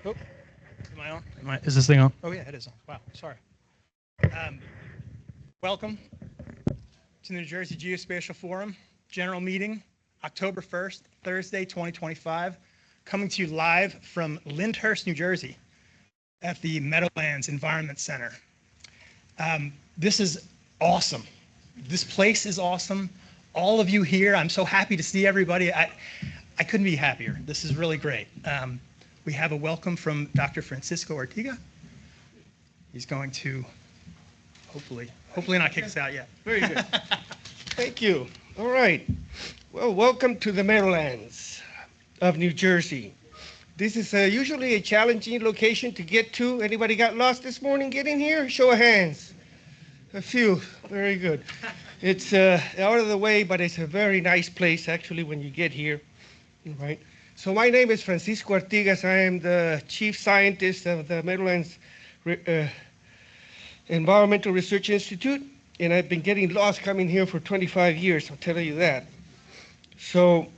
Oh, am I on? Is this thing on? Oh yeah, it is on. Wow, sorry. Welcome to the New Jersey Geospatial Forum General Meeting, October 1st, Thursday, 2025, coming to you live from Lyndhurst, New Jersey, at the Meadowlands Environment Center. This is awesome. This place is awesome. All of you here, I'm so happy to see everybody. I couldn't be happier. This is really great. We have a welcome from Dr. Francisco Ortiga. He's going to hopefully not kick us out yet. Very good. Thank you. All right. Well, welcome to the Meadowlands of New Jersey. This is usually a challenging location to get to. Anybody got lost this morning getting here? Show of hands. A few. Very good. It's out of the way, but it's a very nice place actually when you get here. All right. So my name is Francisco Artigas. I am the chief scientist of the Meadowlands Environmental Research Institute, and I've been getting lost coming here for 25 years, I'll tell you that. So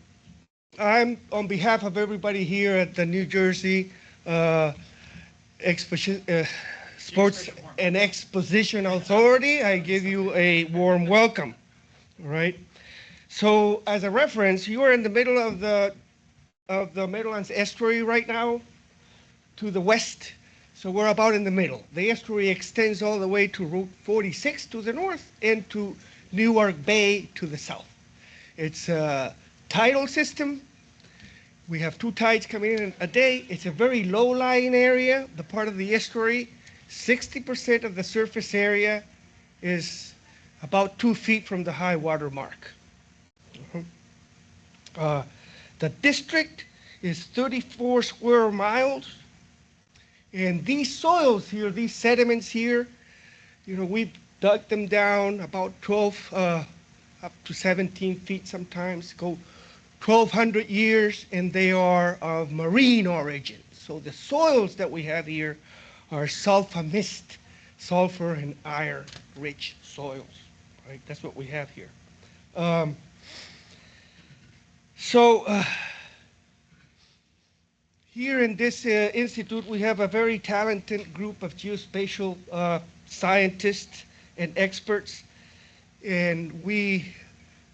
I'm, on behalf of everybody here at the New Jersey Sports and Exposition Authority, I give you a warm welcome, all right? So as a reference, you are in the middle of the Meadowlands estuary right now to the west. So we're about in the middle. The estuary extends all the way to Route 46 to the north and to Newark Bay to the south. It's a tidal system. We have 2 tides coming in a day. It's a very low-lying area, the part of the estuary. 60% of the surface area is about 2 feet from the high water mark. The district is 34 square miles. And these soils here, these sediments here, you know, we've dug them down about 12, up to 17 feet sometimes, go 1,200 years, and they are of marine origin. So the soils that we have here are sulfur-mist, sulfur and iron-rich soils, right? That's what we have here. Here in this institute, we have a very talented group of geospatial scientists and experts, and we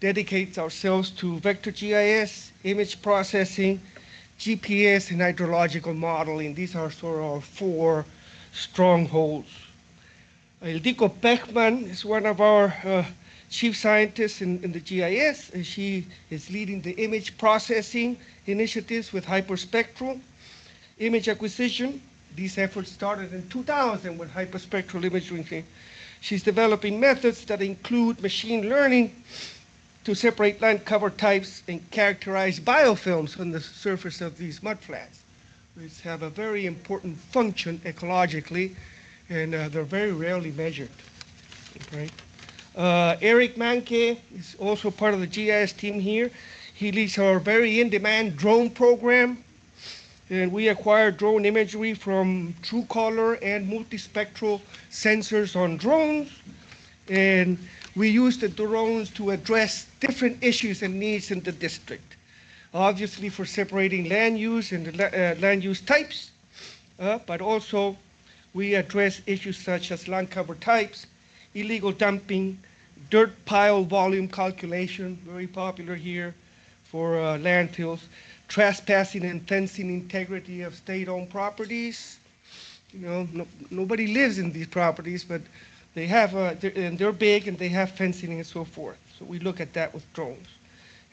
dedicate ourselves to vector GIS, image processing, GPS, and hydrological modeling. These are sort of our 4 strongholds. Ildiko Pechmann is one of our chief scientists in the GIS, and she is leading the image processing initiatives with hyperspectral image acquisition. These efforts started in 2000 with hyperspectral imaging. She's developing methods that include machine learning to separate land cover types and characterize biofilms on the surface of these mudflats, which have a very important function ecologically, and they're very rarely measured. Okay. Eric Manke is also part of the GIS team here. He leads our very in-demand drone program, and we acquire drone imagery from true color and multispectral sensors on drones, and we use the drones to address different issues and needs in the district. Obviously for separating land use and land use types, but also we address issues such as land cover types, illegal dumping, dirt pile volume calculation, very popular here for landfills, trespassing and fencing integrity of state-owned properties. You know, nobody lives in these properties, but they have, and they're big and they have fencing and so forth. So we look at that with drones.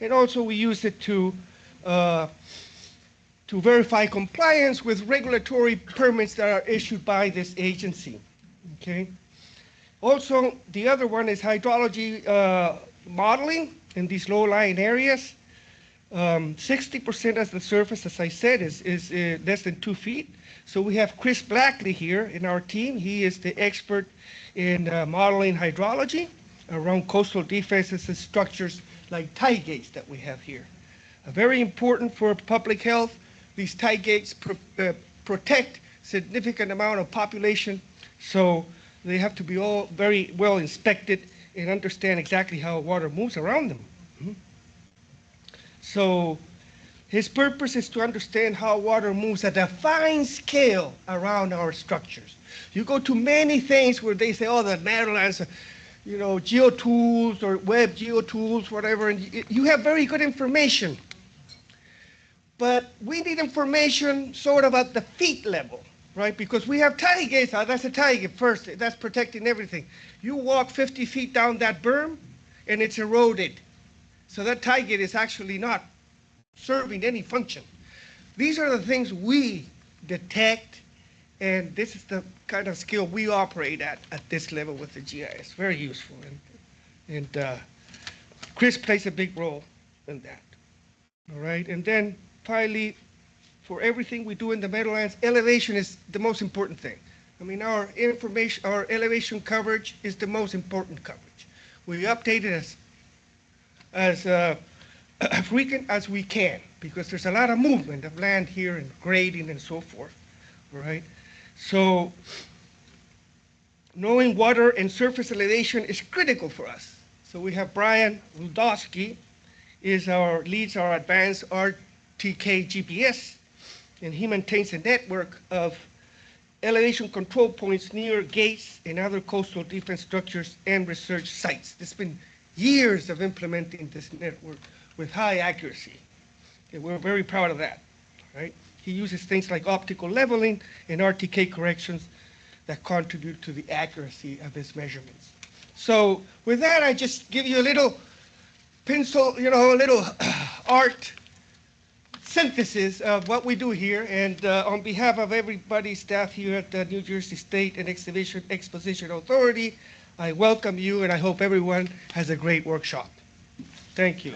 And also we use it to verify compliance with regulatory permits that are issued by this agency, okay? Also, the other one is hydrology modeling in these low-lying areas. 60% of the surface, as I said, is less than 2 feet. So we have Chris Blackley here in our team. He is the expert in modeling hydrology around coastal defenses and structures like tide gates that we have here. Very important for public health. These tide gates protect significant amount of population, so they have to be all very well inspected and understand exactly how water moves around them. So His purpose is to understand how water moves at a fine scale around our structures. You go to many things where they say, oh, the Meadowlands, you know, geotools or web geotools, whatever, and you have very good information. But we need information sort of at the feet level, right? Because we have tide gates. That's a tide gate first. That's protecting everything. You walk 50 feet down that berm, and it's eroded. So that tide gate is actually not serving any function. These are the things we detect, and this is the kind of skill we operate at this level with the GIS. Very useful, and Chris plays a big role in that. All right, and then finally, for everything we do in the Meadowlands, elevation is the most important thing. I mean, our elevation coverage is the most important coverage. We update it as frequent as we can, because there's a lot of movement of land here and grading and so forth, right? So knowing water and surface elevation is critical for us. So we have Brian Wlodawski leads our advanced RTK GPS, and he maintains a network of elevation control points near gates and other coastal defense structures and research sites. There's been years of implementing this network with high accuracy. And we're very proud of that, right? He uses things like optical leveling and RTK corrections that contribute to the accuracy of his measurements. So with that, I just give you a little pencil, you know, a little art synthesis of what we do here. And on behalf of everybody, staff here at the New Jersey State and Exposition Authority, I welcome you, and I hope everyone has a great workshop. Thank you.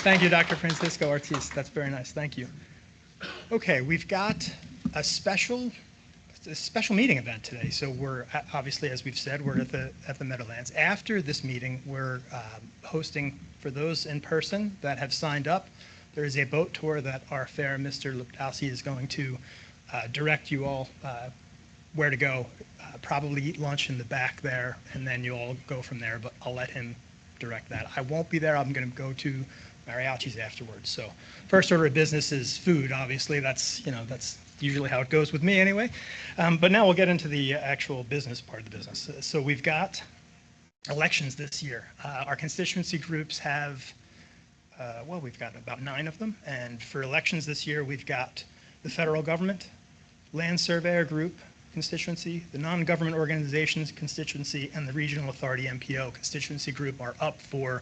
Thank you, Dr. Francisco Ortiz. That's very nice. Thank you. Okay, we've got a special meeting event today. So we're obviously, as we've said, we're at the Meadowlands. After this meeting, we're hosting, for those in person that have signed up, there is a boat tour that our fair Mr. Wlodawski is going to direct you all where to go. Probably eat lunch in the back there, and then you all go from there, but I'll let him direct that. I won't be there. I'm going to go to mariachis afterwards. So first order of business is food, obviously. That's usually how it goes with me anyway. But now we'll get into the actual business part of the business. So we've got elections this year. Our constituency groups have, we've got about 9 of them. And for elections this year, we've got the federal government, land surveyor group constituency, the non-government organizations constituency, and the regional authority MPO constituency group are up for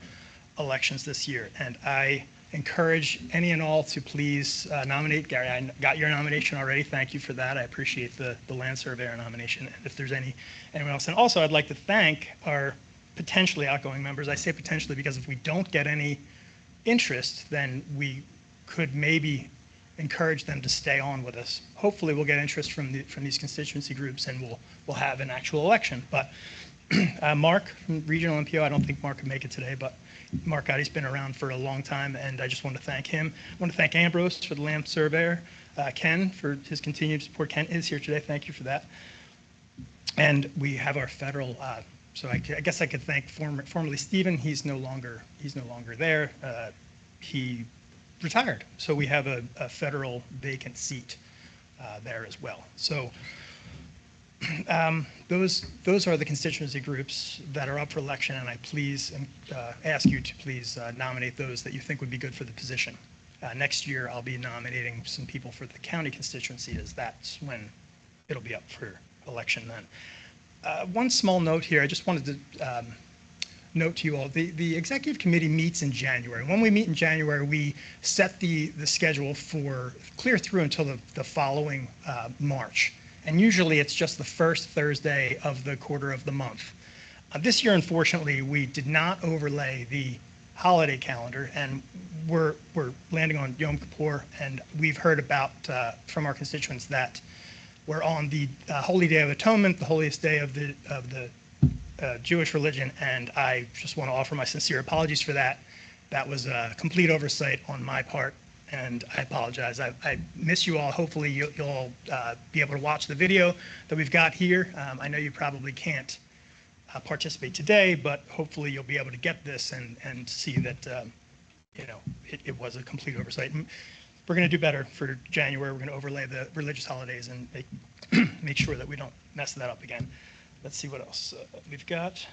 elections this year. And I encourage any and all to please nominate. Gary, I got your nomination already. Thank you for that. I appreciate the land surveyor nomination. And if there's anyone else. And also I'd like to thank our potentially outgoing members. I say potentially because if we don't get any interest, then we could maybe encourage them to stay on with us. Hopefully we'll get interest from these constituency groups, and we'll have an actual election. But Mark from Regional MPO, I don't think Mark could make it today, but Mark Gotti's been around for a long time, and I just want to thank him. I want to thank Ambrose for the land surveyor, Ken for his continued support. Ken is here today. Thank you for that. And we have our federal. So I guess I could thank formerly Stephen. He's no longer there. He retired. So we have a federal vacant seat there as well. So those are the constituency groups that are up for election, and I please ask you to please nominate those that you think would be good for the position. Next year, I'll be nominating some people for the county constituency, as that's when it'll be up for election then. One small note here, I just wanted to note to you all, the executive committee meets in January. When we meet in January, we set the schedule for clear through until the following March. And usually it's just the first Thursday of the quarter of the month. This year, unfortunately, we did not overlay the holiday calendar, and we're landing on Yom Kippur, and we've heard about from our constituents that we're on the Holy Day of Atonement, the holiest day of the Jewish religion, and I just want to offer my sincere apologies for that. That was a complete oversight on my part, and I apologize. I miss you all. Hopefully you'll all be able to watch the video that we've got here. I know you probably can't participate today, but hopefully you'll be able to get this and see that, you know, it was a complete oversight. And we're going to do better for January. We're going to overlay the religious holidays and make sure that we don't mess that up again. Let's see what else we've got.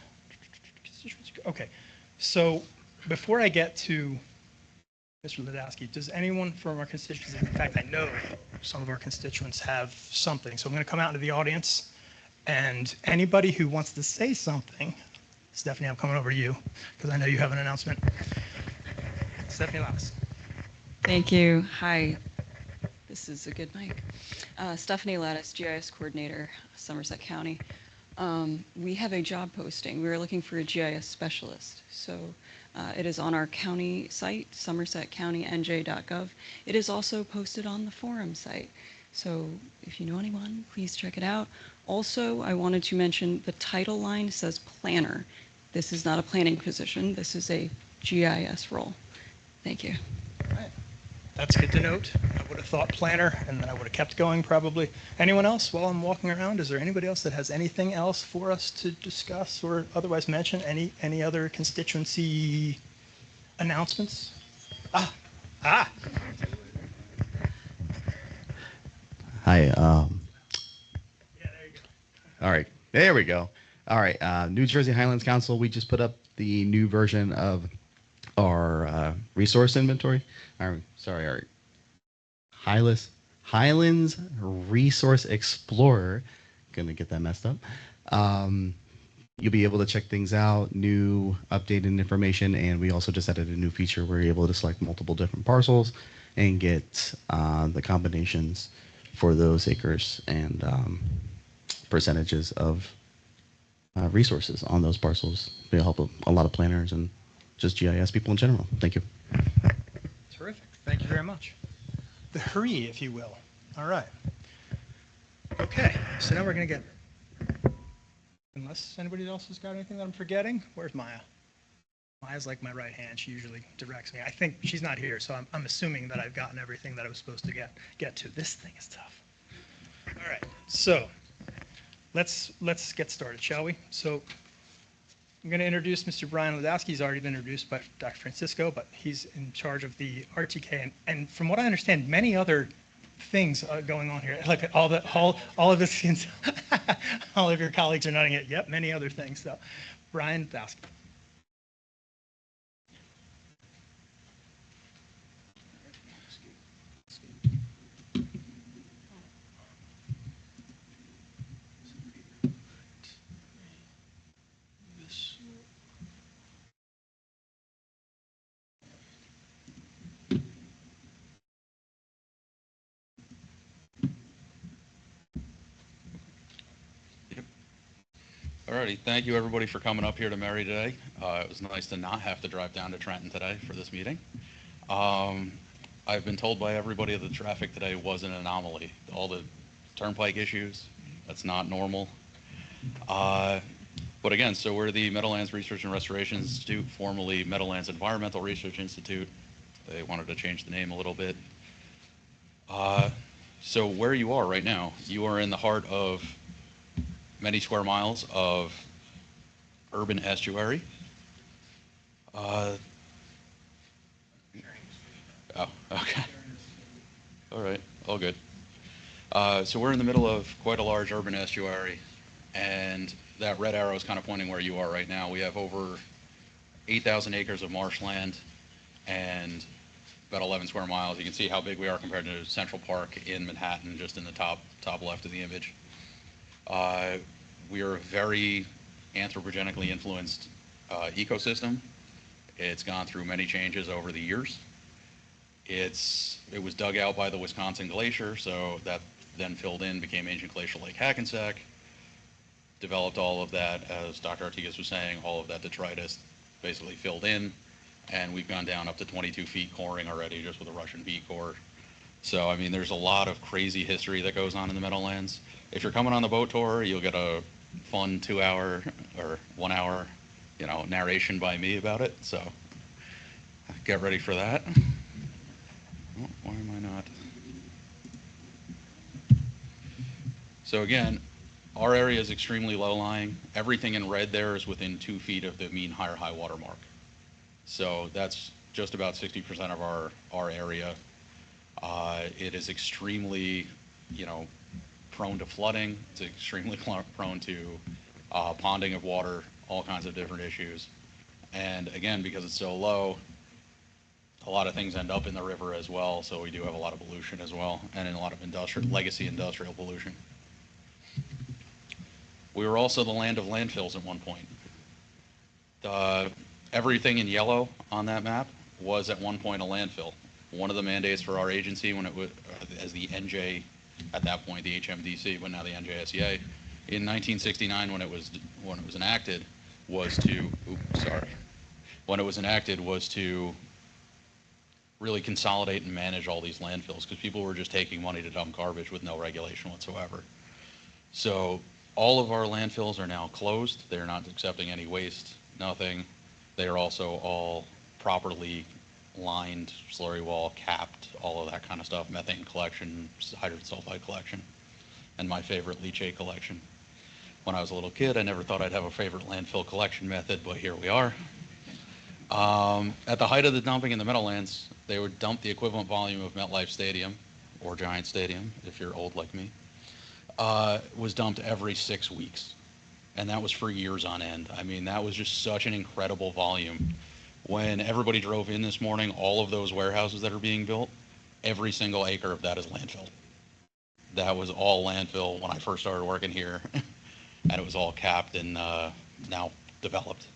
Okay, so before I get to Mr. Wlodawski, does anyone from our constituents, in fact, I know some of our constituents have something, so I'm going to come out into the audience, and anybody who wants to say something, Stephanie, I'm coming over to you, because I know you have an announcement. Stephanie Lattis. Thank you. Hi. This is a good mic. Stephanie Lattis, GIS coordinator, Somerset County. We have a job posting. We are looking for a GIS specialist. So it is on our county site, somersetcountynj.gov. It is also posted on the forum site. So if you know anyone, please check it out. Also, I wanted to mention the title line says planner. This is not a planning position. This is a GIS role. Thank you. All right. That's good to note. I would have thought planner, and then I would have kept going probably. Anyone else while I'm walking around? Is there anybody else that has anything else for us to discuss or otherwise mention? Any other constituency announcements? Ah. Hi. Yeah, there you go. All right. There we go. All right. New Jersey Highlands Council, we just put up the new version of our resource inventory. Our Highlands Resource Explorer. Gonna get that messed up. You'll be able to check things out, new updated information, and we also just added a new feature where you're able to select multiple different parcels and get the combinations for those acres and percentages of resources on those parcels. It'll help a lot of planners and just GIS people in general. Thank you. Terrific. Thank you very much. The hurry, if you will. All right. Okay, so now we're going to get, unless anybody else has got anything that I'm forgetting, where's Maya? Maya's like my right hand. She usually directs me. I think she's not here, so I'm assuming that I've gotten everything that I was supposed to get to. This thing is tough. All right, so let's get started, shall we? So I'm going to introduce Mr. Brian Wlodawski. He's already been introduced by Dr. Francisco, but he's in charge of the RTK. And from what I understand, many other things going on here. Like all of this, all of your colleagues are nodding it. Yep, many other things. So, Brian Wlodawski. Alrighty, thank you everybody for coming up here to MRRI today. It was nice to not have to drive down to Trenton today for this meeting. I've been told by everybody that the traffic today was an anomaly. All the turnpike issues, that's not normal. But again, so we're the Meadowlands Research and Restoration Institute, formerly Meadowlands Environmental Research Institute. They wanted to change the name a little bit. So where you are right now, you are in the heart of many square miles of urban estuary. Oh, okay. All right, all good. So we're in the middle of quite a large urban estuary, and that red arrow is kind of pointing where you are right now. We have over 8,000 acres of marshland and about 11 square miles. You can see how big we are compared to Central Park in Manhattan, just in the top left of the image. We are a very anthropogenically influenced ecosystem. It's gone through many changes over the years. It was dug out by the Wisconsin Glacier, so that then filled in, became ancient glacial Lake Hackensack, developed all of that, as Dr. Artigas was saying, all of that detritus basically filled in, and we've gone down up to 22 feet coring already just with a Russian beat core. So, I mean, there's a lot of crazy history that goes on in the Meadowlands. If you're coming on the boat tour, you'll get a fun 2-hour or 1 hour, narration by me about it. So get ready for that. Oh, why am I not? So again, our area is extremely low-lying. Everything in red there is within 2 feet of the mean higher high water mark. So that's just about 60% of our area. It is extremely, prone to flooding. It's extremely prone to ponding of water, all kinds of different issues. And again, because it's so low, a lot of things end up in the river as well. So we do have a lot of pollution as well, and a lot of legacy industrial pollution. We were also the land of landfills at one point. Everything in yellow on that map was at one point a landfill. One of the mandates for our agency, when it was as the NJ, at that point the HMDC, but now the NJSEA, in 1969 when it was enacted, was to really consolidate and manage all these landfills, because people were just taking money to dump garbage with no regulation whatsoever. So all of our landfills are now closed. They're not accepting any waste, nothing. They are also all properly lined, slurry wall, capped, all of that kind of stuff, methane collection, hydrogen sulfide collection, and my favorite leachate collection. When I was a little kid, I never thought I'd have a favorite landfill collection method, but here we are. At the height of the dumping in the Meadowlands, they would dump the equivalent volume of MetLife Stadium, or Giant Stadium, if you're old like me, was dumped every 6 weeks. And that was for years on end. I mean, that was just such an incredible volume. When everybody drove in this morning, all of those warehouses that are being built, every single acre of that is landfill. That was all landfill when I first started working here, and it was all capped and now developed.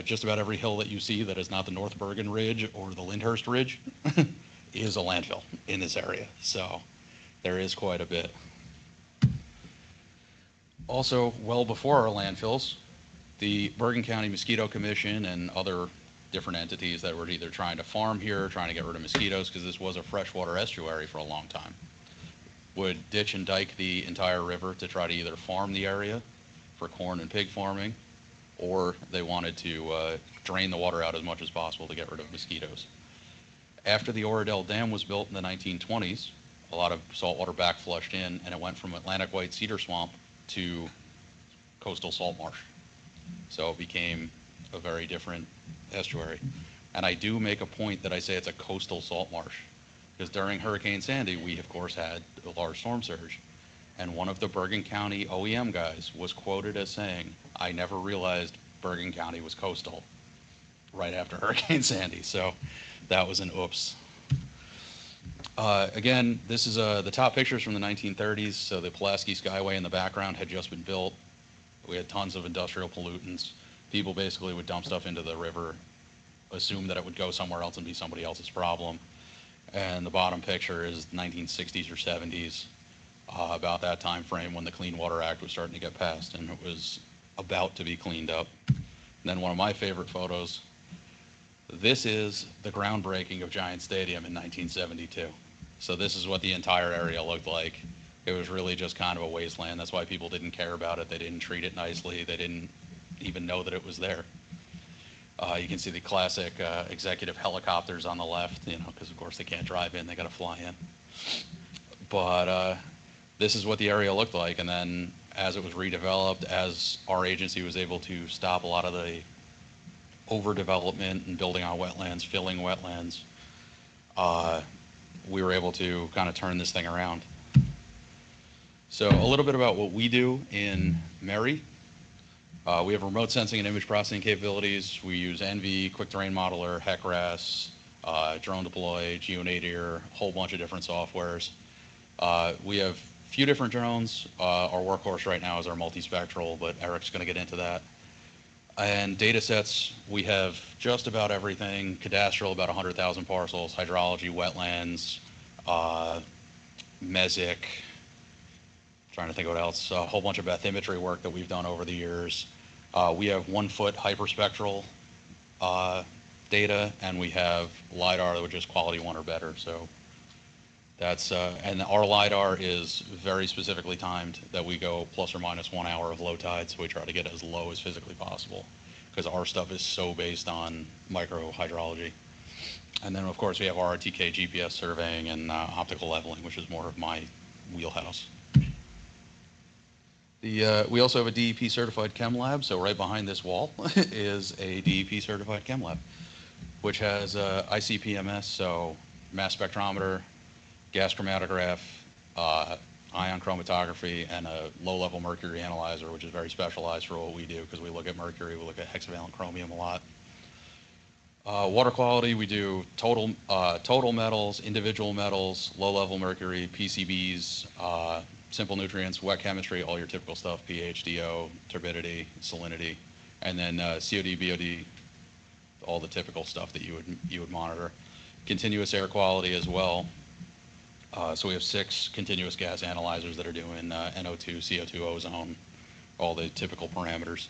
Just about every hill that you see that is not the North Bergen Ridge or the Lyndhurst Ridge is a landfill in this area. So there is quite a bit. Also, well before our landfills, the Bergen County Mosquito Commission and other different entities that were either trying to farm here, trying to get rid of mosquitoes, because this was a freshwater estuary for a long time, would ditch and dike the entire river to try to either farm the area for corn and pig farming, or they wanted to drain the water out as much as possible to get rid of mosquitoes. After the Oradell Dam was built in the 1920s, a lot of saltwater backflushed in, and it went from Atlantic white cedar swamp to coastal salt marsh. So it became a very different estuary. And I do make a point that I say it's a coastal salt marsh, because during Hurricane Sandy, we of course had a large storm surge. And one of the Bergen County OEM guys was quoted as saying, "I never realized Bergen County was coastal," right after Hurricane Sandy. So that was an oops. Again, this is the top pictures from the 1930s. So the Pulaski Skyway in the background had just been built. We had tons of industrial pollutants. People basically would dump stuff into the river, assume that it would go somewhere else and be somebody else's problem. And the bottom picture is 1960s or 70s, about that time frame when the Clean Water Act was starting to get passed, and it was about to be cleaned up. And then one of my favorite photos, this is the groundbreaking of Giant Stadium in 1972. So this is what the entire area looked like. It was really just kind of a wasteland. That's why people didn't care about it. They didn't treat it nicely. They didn't even know that it was there. You can see the classic executive helicopters on the left, because of course they can't drive in, they got to fly in. But this is what the area looked like. And then as it was redeveloped, as our agency was able to stop a lot of the overdevelopment and building on wetlands, filling wetlands, we were able to kind of turn this thing around. So a little bit about what we do in MRRI. We have remote sensing and image processing capabilities. We use ENVI, Quick Terrain Modeler, HEC-RAS, Drone Deploy, GeoNadir, a whole bunch of different softwares. We have a few different drones. Our workhorse right now is our multispectral, but Eric's going to get into that. And data sets, we have just about everything. Cadastral, about 100,000 parcels. Hydrology, wetlands, MESIC, trying to think of what else. A whole bunch of bathymetry work that we've done over the years. We have 1 foot hyperspectral data, and we have LiDAR, which is quality 1 or better. So that's, and our LiDAR is very specifically timed that we go plus or minus 1 hour of low tide, so we try to get as low as physically possible, because our stuff is so based on micro hydrology. And then of course we have RTK GPS surveying and optical leveling, which is more of my wheelhouse. We also have a DEP certified chem lab, so right behind this wall is a DEP certified chem lab, which has ICP-MS, so mass spectrometer, gas chromatograph, ion chromatography, and a low-level mercury analyzer, which is very specialized for what we do because we look at mercury, we look at hexavalent chromium a lot. Water quality, we do total metals, individual metals, low-level mercury, PCBs, simple nutrients, wet chemistry, all your typical stuff, pH, DO, turbidity, salinity, and then COD, BOD, all the typical stuff that you would monitor. Continuous air quality as well. So we have 6 continuous gas analyzers that are doing NO2, CO2, ozone, all the typical parameters.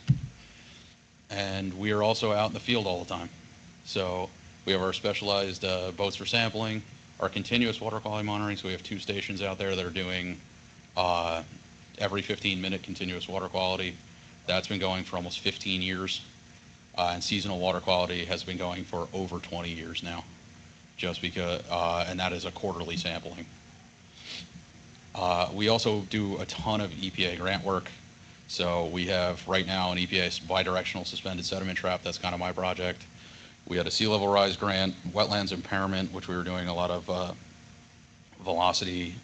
And we are also out in the field all the time. So we have our specialized boats for sampling, our continuous water quality monitoring. So we have 2 stations out there that are doing every 15-minute continuous water quality. That's been going for almost 15 years. And seasonal water quality has been going for over 20 years now, just because, and that is a quarterly sampling. We also do a ton of EPA grant work. So we have right now an EPA bidirectional suspended sediment trap. That's kind of my project. We had a sea level rise grant, wetlands impairment, which we were doing a lot of velocity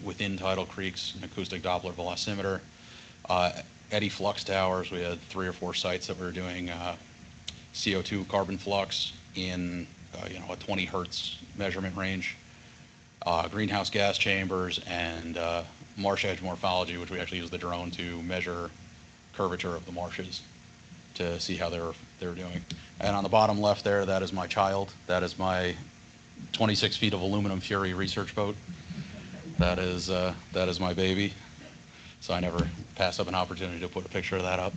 within tidal creeks, an acoustic Doppler velocimeter, eddy flux towers. We had 3 or 4 sites that we were doing CO2 carbon flux in a 20 hertz measurement range, greenhouse gas chambers, and marsh edge morphology, which we actually use the drone to measure curvature of the marshes to see how they're doing. And on the bottom left there, that is my child. That is my 26 feet of aluminum Fury research boat. That is my baby. So I never pass up an opportunity to put a picture of that up.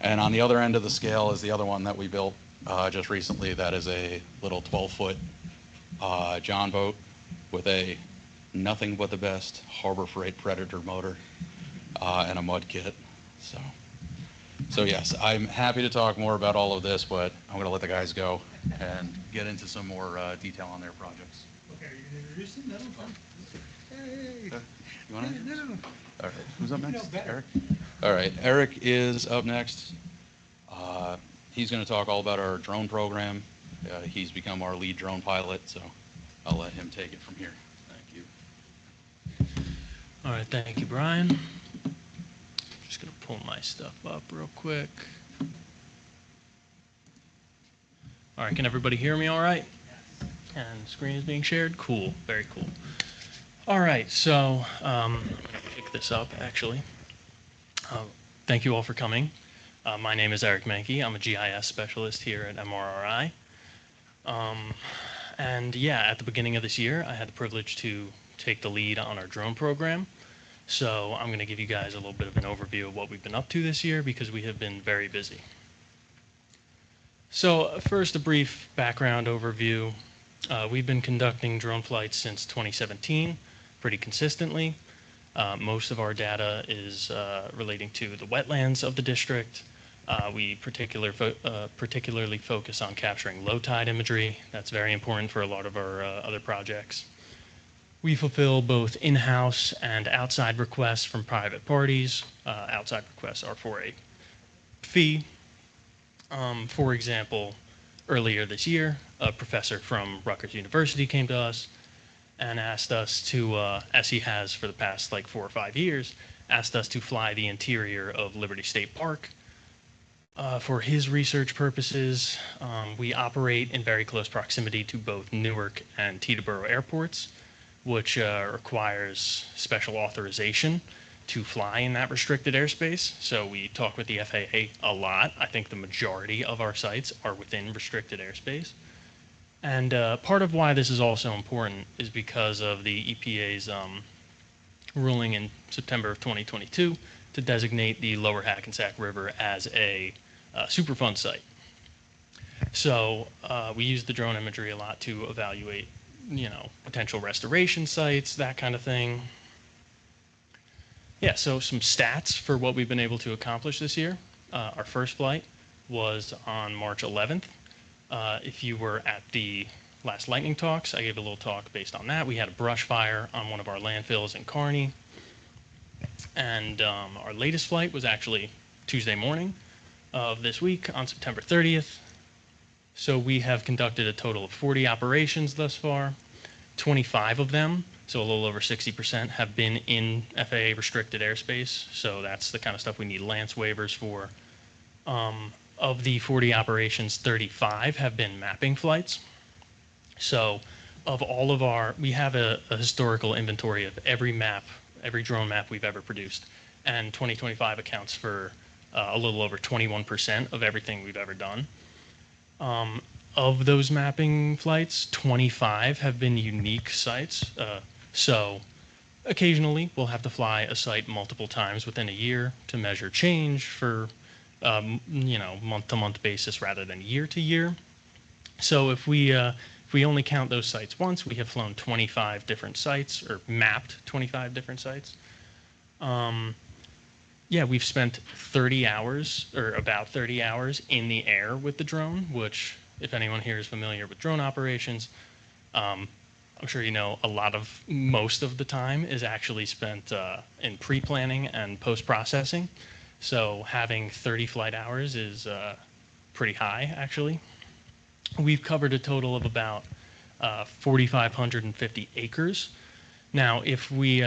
And on the other end of the scale is the other one that we built just recently. That is a little 12-foot John boat with a nothing but the best Harbor Freight Predator motor and a mud kit. So yes, I'm happy to talk more about all of this, but I'm going to let the guys go and get into some more detail on their projects. Okay, are you going to introduce them? No? Hey. You want to? No. All right, who's up next? better. Eric? All right, Eric is up next. He's going to talk all about our drone program. He's become our lead drone pilot, so I'll let him take it from here. Thank you. All right, thank you, Brian. Just gonna pull my stuff up real quick. All right, can everybody hear me all right? Yes. And the screen is being shared? Cool, very cool. All right, so I'm gonna pick this up actually. Thank you all for coming. My name is Eric Manke. I'm a GIS specialist here at MRRI. And yeah, at the beginning of this year, I had the privilege to take the lead on our drone program. So I'm going to give you guys a little bit of an overview of what we've been up to this year because we have been very busy. So first, a brief background overview. We've been conducting drone flights since 2017 pretty consistently. Most of our data is relating to the wetlands of the district. We particularly focus on capturing low tide imagery. That's very important for a lot of our other projects. We fulfill both in-house and outside requests from private parties. Outside requests are for a fee. For example, earlier this year, a professor from Rutgers University came to us and asked us to, as he has for the past like 4 or 5 years, asked us to fly the interior of Liberty State Park. For his research purposes, we operate in very close proximity to both Newark and Teterboro airports, which requires special authorization to fly in that restricted airspace. So we talk with the FAA a lot. I think the majority of our sites are within restricted airspace. And part of why this is also important is because of the EPA's ruling in September of 2022 to designate the lower Hackensack River as a Superfund site. So we use the drone imagery a lot to evaluate potential restoration sites, that kind of thing. Yeah, so some stats for what we've been able to accomplish this year. Our first flight was on March 11th. If you were at the last lightning talks, I gave a little talk based on that. We had a brush fire on one of our landfills in Kearney. And our latest flight was actually Tuesday morning of this week on September 30th. So we have conducted a total of 40 operations thus far. 25 of them, so a little over 60%, have been in FAA restricted airspace. So that's the kind of stuff we need LANCE waivers for. Of the 40 operations, 35 have been mapping flights. So of all of we have a historical inventory of every map, every drone map we've ever produced. And 2025 accounts for a little over 21% of everything we've ever done. Of those mapping flights, 25 have been unique sites. So occasionally we'll have to fly a site multiple times within a year to measure change for, month-to-month basis rather than year-to-year. So if we only count those sites once, we have flown 25 different sites or mapped 25 different sites. We've spent 30 hours or about 30 hours in the air with the drone, which, if anyone here is familiar with drone operations, I'm sure you know most of the time is actually spent in pre-planning and post-processing. So having 30 flight hours is pretty high, actually. We've covered a total of about 4,550 acres. Now, if we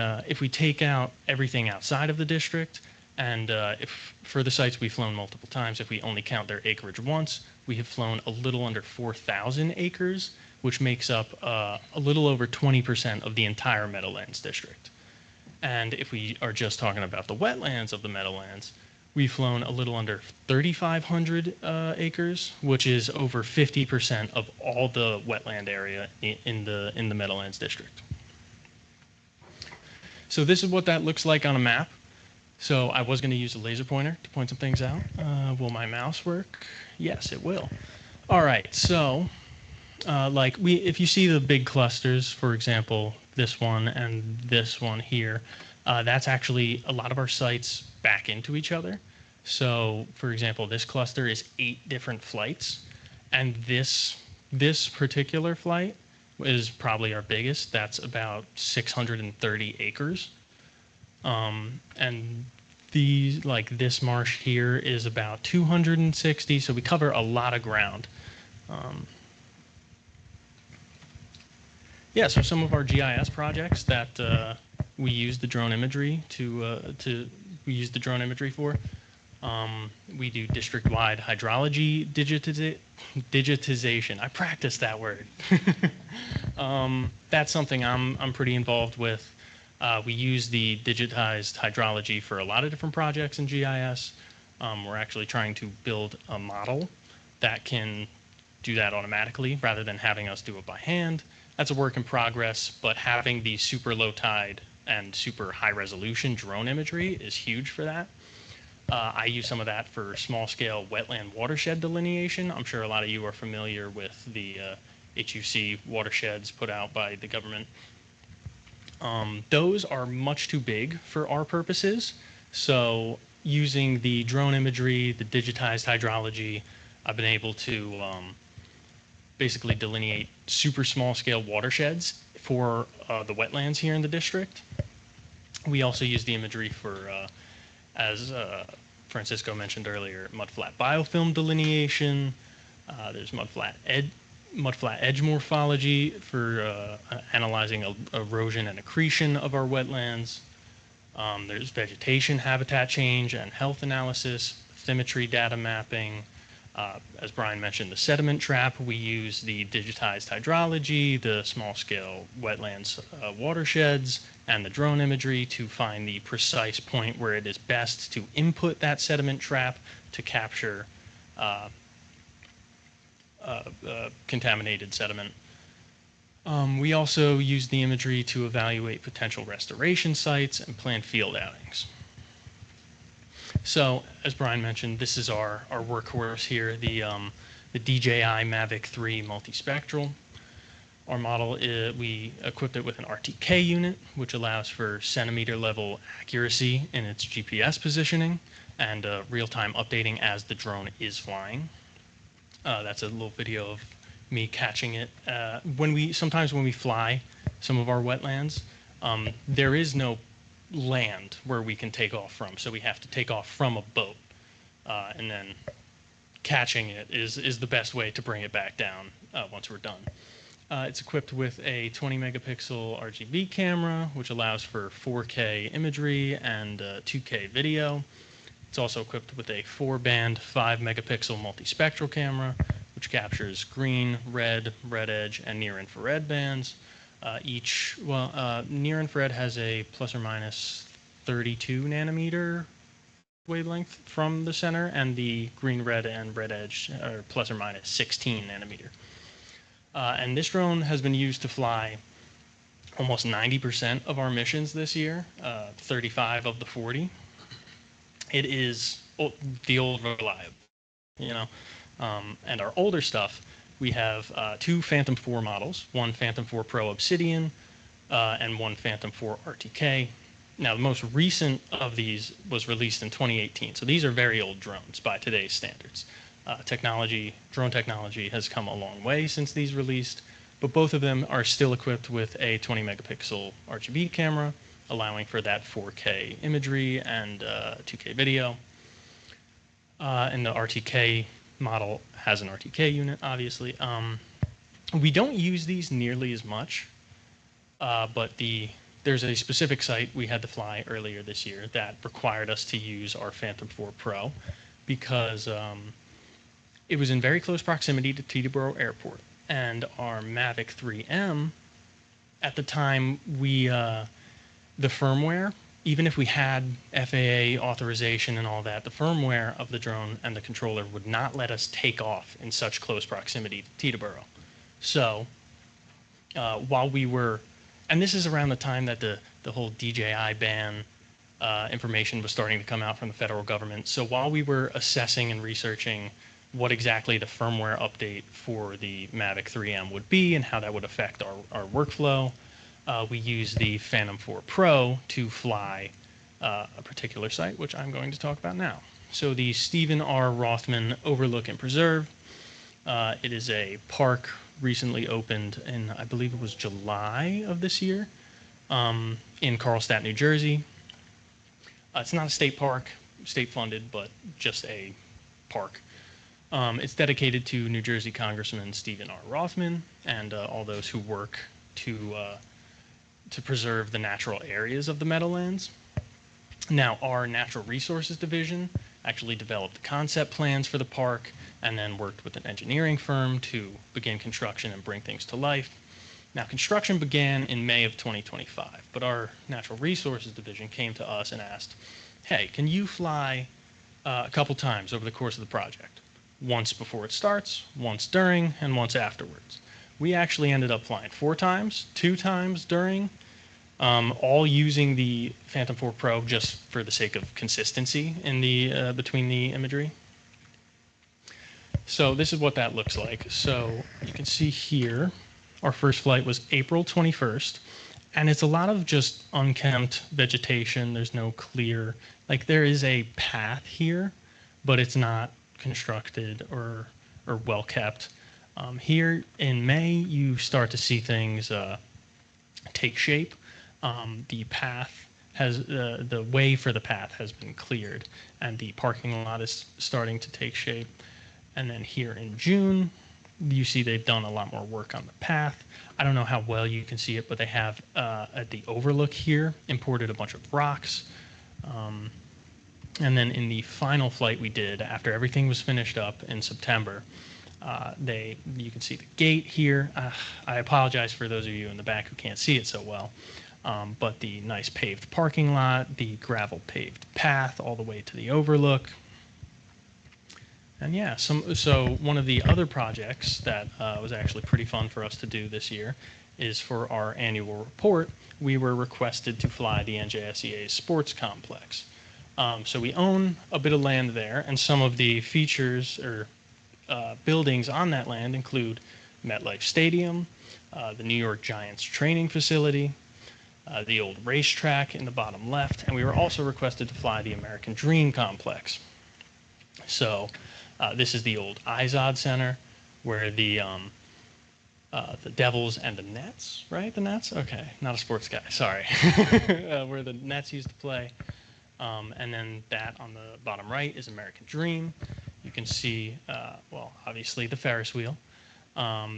take out everything outside of the district, and if for the sites we've flown multiple times, if we only count their acreage once, we have flown a little under 4,000 acres, which makes up a little over 20% of the entire Meadowlands district. And if we are just talking about the wetlands of the Meadowlands, we've flown a little under 3,500 acres, which is over 50% of all the wetland area in the Meadowlands district. So this is what that looks like on a map. So I was going to use a laser pointer to point some things out. Will my mouse work? Yes, it will. All right, so if you see the big clusters, for example, this one and this one here, that's actually a lot of our sites back into each other. So, for example, this cluster is 8 different flights, and this particular flight is probably our biggest. That's about 630 acres. And this marsh here is about 260, so we cover a lot of ground. So some of our GIS projects that we use the drone imagery for. We do district-wide hydrology digitization. I practiced that word. That's something I'm pretty involved with. We use the digitized hydrology for a lot of different projects in GIS. We're actually trying to build a model that can do that automatically rather than having us do it by hand. That's a work in progress, but having the super low tide and super high resolution drone imagery is huge for that. I use some of that for small scale wetland watershed delineation. I'm sure a lot of you are familiar with the HUC watersheds put out by the government. Those are much too big for our purposes. So using the drone imagery, the digitized hydrology, I've been able to basically delineate super small scale watersheds for the wetlands here in the district. We also use the imagery for, as Francisco mentioned earlier, mudflat biofilm delineation. There's mudflat edge morphology for analyzing erosion and accretion of our wetlands. There's vegetation habitat change and health analysis, bathymetry data mapping. As Brian mentioned, the sediment trap, we use the digitized hydrology, the small-scale wetlands watersheds, and the drone imagery to find the precise point where it is best to input that sediment trap to capture contaminated sediment. We also use the imagery to evaluate potential restoration sites and plan field outings. So, as Brian mentioned, this is our workhorse here, the DJI Mavic 3 multispectral. Our model, we equipped it with an RTK unit, which allows for centimeter level accuracy in its GPS positioning and real-time updating as the drone is flying. That's a little video of me catching it. Sometimes when we fly some of our wetlands, there is no land where we can take off from. So we have to take off from a boat, and then catching it is the best way to bring it back down once we're done. It's equipped with a 20 megapixel RGB camera, which allows for 4K imagery and 2K video. It's also equipped with a 4-band 5 megapixel multispectral camera, which captures green, red, red edge, and near infrared bands. Near infrared has a plus or minus 32 nanometer wavelength from the center, and the green, red, and red edge are plus or minus 16 nanometer. And this drone has been used to fly almost 90% of our missions this year, 35 of the 40. It is the old reliable, you know. And our older stuff, we have 2 Phantom 4 models, one Phantom 4 Pro Obsidian and one Phantom 4 RTK. Now, the most recent of these was released in 2018, so these are very old drones by today's standards. Drone technology has come a long way since these released, but both of them are still equipped with a 20 megapixel RGB camera, allowing for that 4K imagery and 2K video. And the RTK model has an RTK unit, obviously. We don't use these nearly as much, but there's a specific site we had to fly earlier this year that required us to use our Phantom 4 Pro because it was in very close proximity to Teterboro Airport, and our Mavic 3M, at the time, the firmware, even if we had FAA authorization and all that, the firmware of the drone and the controller would not let us take off in such close proximity to Teterboro. So while we were, and this is around the time that the whole DJI ban information was starting to come out from the federal government. So while we were assessing and researching what exactly the firmware update for the Mavic 3M would be and how that would affect our workflow, we use the Phantom 4 Pro to fly a particular site, which I'm going to talk about now. So the Stephen R. Rothman Overlook and Preserve. It is a park recently opened in, I believe it was July of this year, in Carlstadt, New Jersey. It's not a state park, state funded, but just a park. It's dedicated to New Jersey Congressman Stephen R. Rothman and all those who work to preserve the natural areas of the Meadowlands. Now, our Natural Resources Division actually developed concept plans for the park and then worked with an engineering firm to begin construction and bring things to life. Now, construction began in May of 2025, but our Natural Resources Division came to us and asked, hey, can you fly a couple times over the course of the project? Once before it starts, once during, and once afterwards. We actually ended up flying 4 times, 2 times during, all using the Phantom 4 Pro just for the sake of consistency in the between the imagery. So this is what that looks like. So you can see here, our first flight was April 21st, and it's a lot of just unkempt vegetation. There's no clear, like there is a path here, but it's not constructed or well kept. Here in May, you start to see things take shape. The path has the way for the path has been cleared, and the parking lot is starting to take shape. And then here in June, you see they've done a lot more work on the path. I don't know how well you can see it, but they have at the overlook here imported a bunch of rocks. And then in the final flight we did, after everything was finished up in September, you can see the gate here. I apologize for those of you in the back who can't see it so well, but the nice paved parking lot, the gravel paved path all the way to the overlook. And yeah, so one of the other projects that was actually pretty fun for us to do this year is for our annual report, we were requested to fly the NJSEA's sports complex. So we own a bit of land there, and some of the features or buildings on that land include MetLife Stadium, the New York Giants training facility, the old racetrack in the bottom left, and we were also requested to fly the American Dream complex. So this is the old IZOD Center, where the the Devils and the Nets, right? The Nets? Okay, not a sports guy, sorry. Where the Nets used to play. And then that on the bottom right is American Dream. You can see, well, obviously the Ferris wheel, a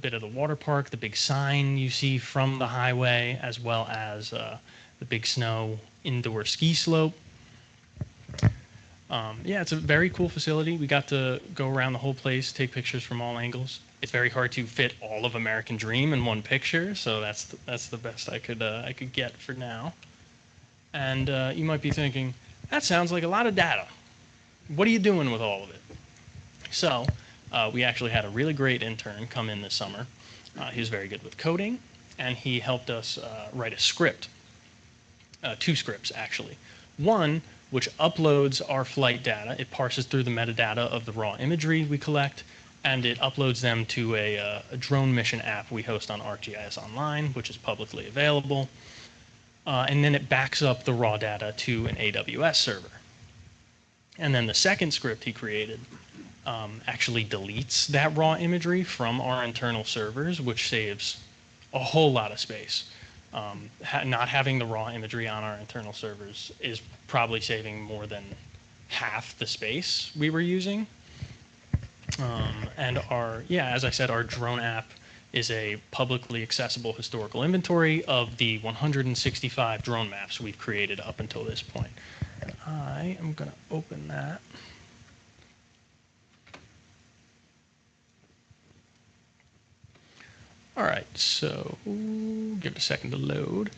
bit of the water park, the big sign you see from the highway, as well as the big snow indoor ski slope. Yeah, it's a very cool facility. We got to go around the whole place, take pictures from all angles. It's very hard to fit all of American Dream in one picture, so that's the best I could get for now. And you might be thinking, that sounds like a lot of data. What are you doing with all of it? So we actually had a really great intern come in this summer. He was very good with coding, and he helped us write a script. 2 scripts, actually. One, which uploads our flight data. It parses through the metadata of the raw imagery we collect, and it uploads them to a drone mission app we host on ArcGIS Online, which is publicly available. And then it backs up the raw data to an AWS server. And then the second script he created actually deletes that raw imagery from our internal servers, which saves a whole lot of space. Not having the raw imagery on our internal servers is probably saving more than half the space we were using. And as I said, our drone app is a publicly accessible historical inventory of the 165 drone maps we've created up until this point. And I am going to open that. All right, so give it a second to load.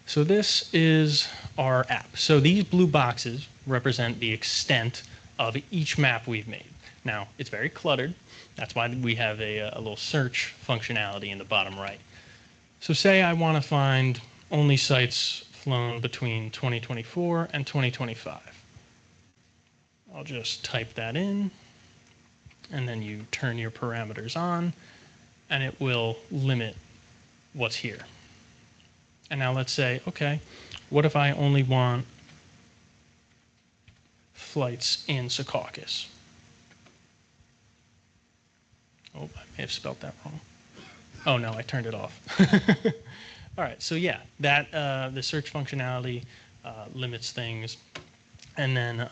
So this is our app. So these blue boxes represent the extent of each map we've made. Now, it's very cluttered. That's why we have a little search functionality in the bottom right. So say I want to find only sites flown between 2024 and 2025. I'll just type that in, and then you turn your parameters on, and it will limit what's here. And now let's say, okay, what if I only want flights in Secaucus? Oh, I may have spelled that wrong. Oh no, I turned it off. All right, so yeah, that the search functionality limits things. And then,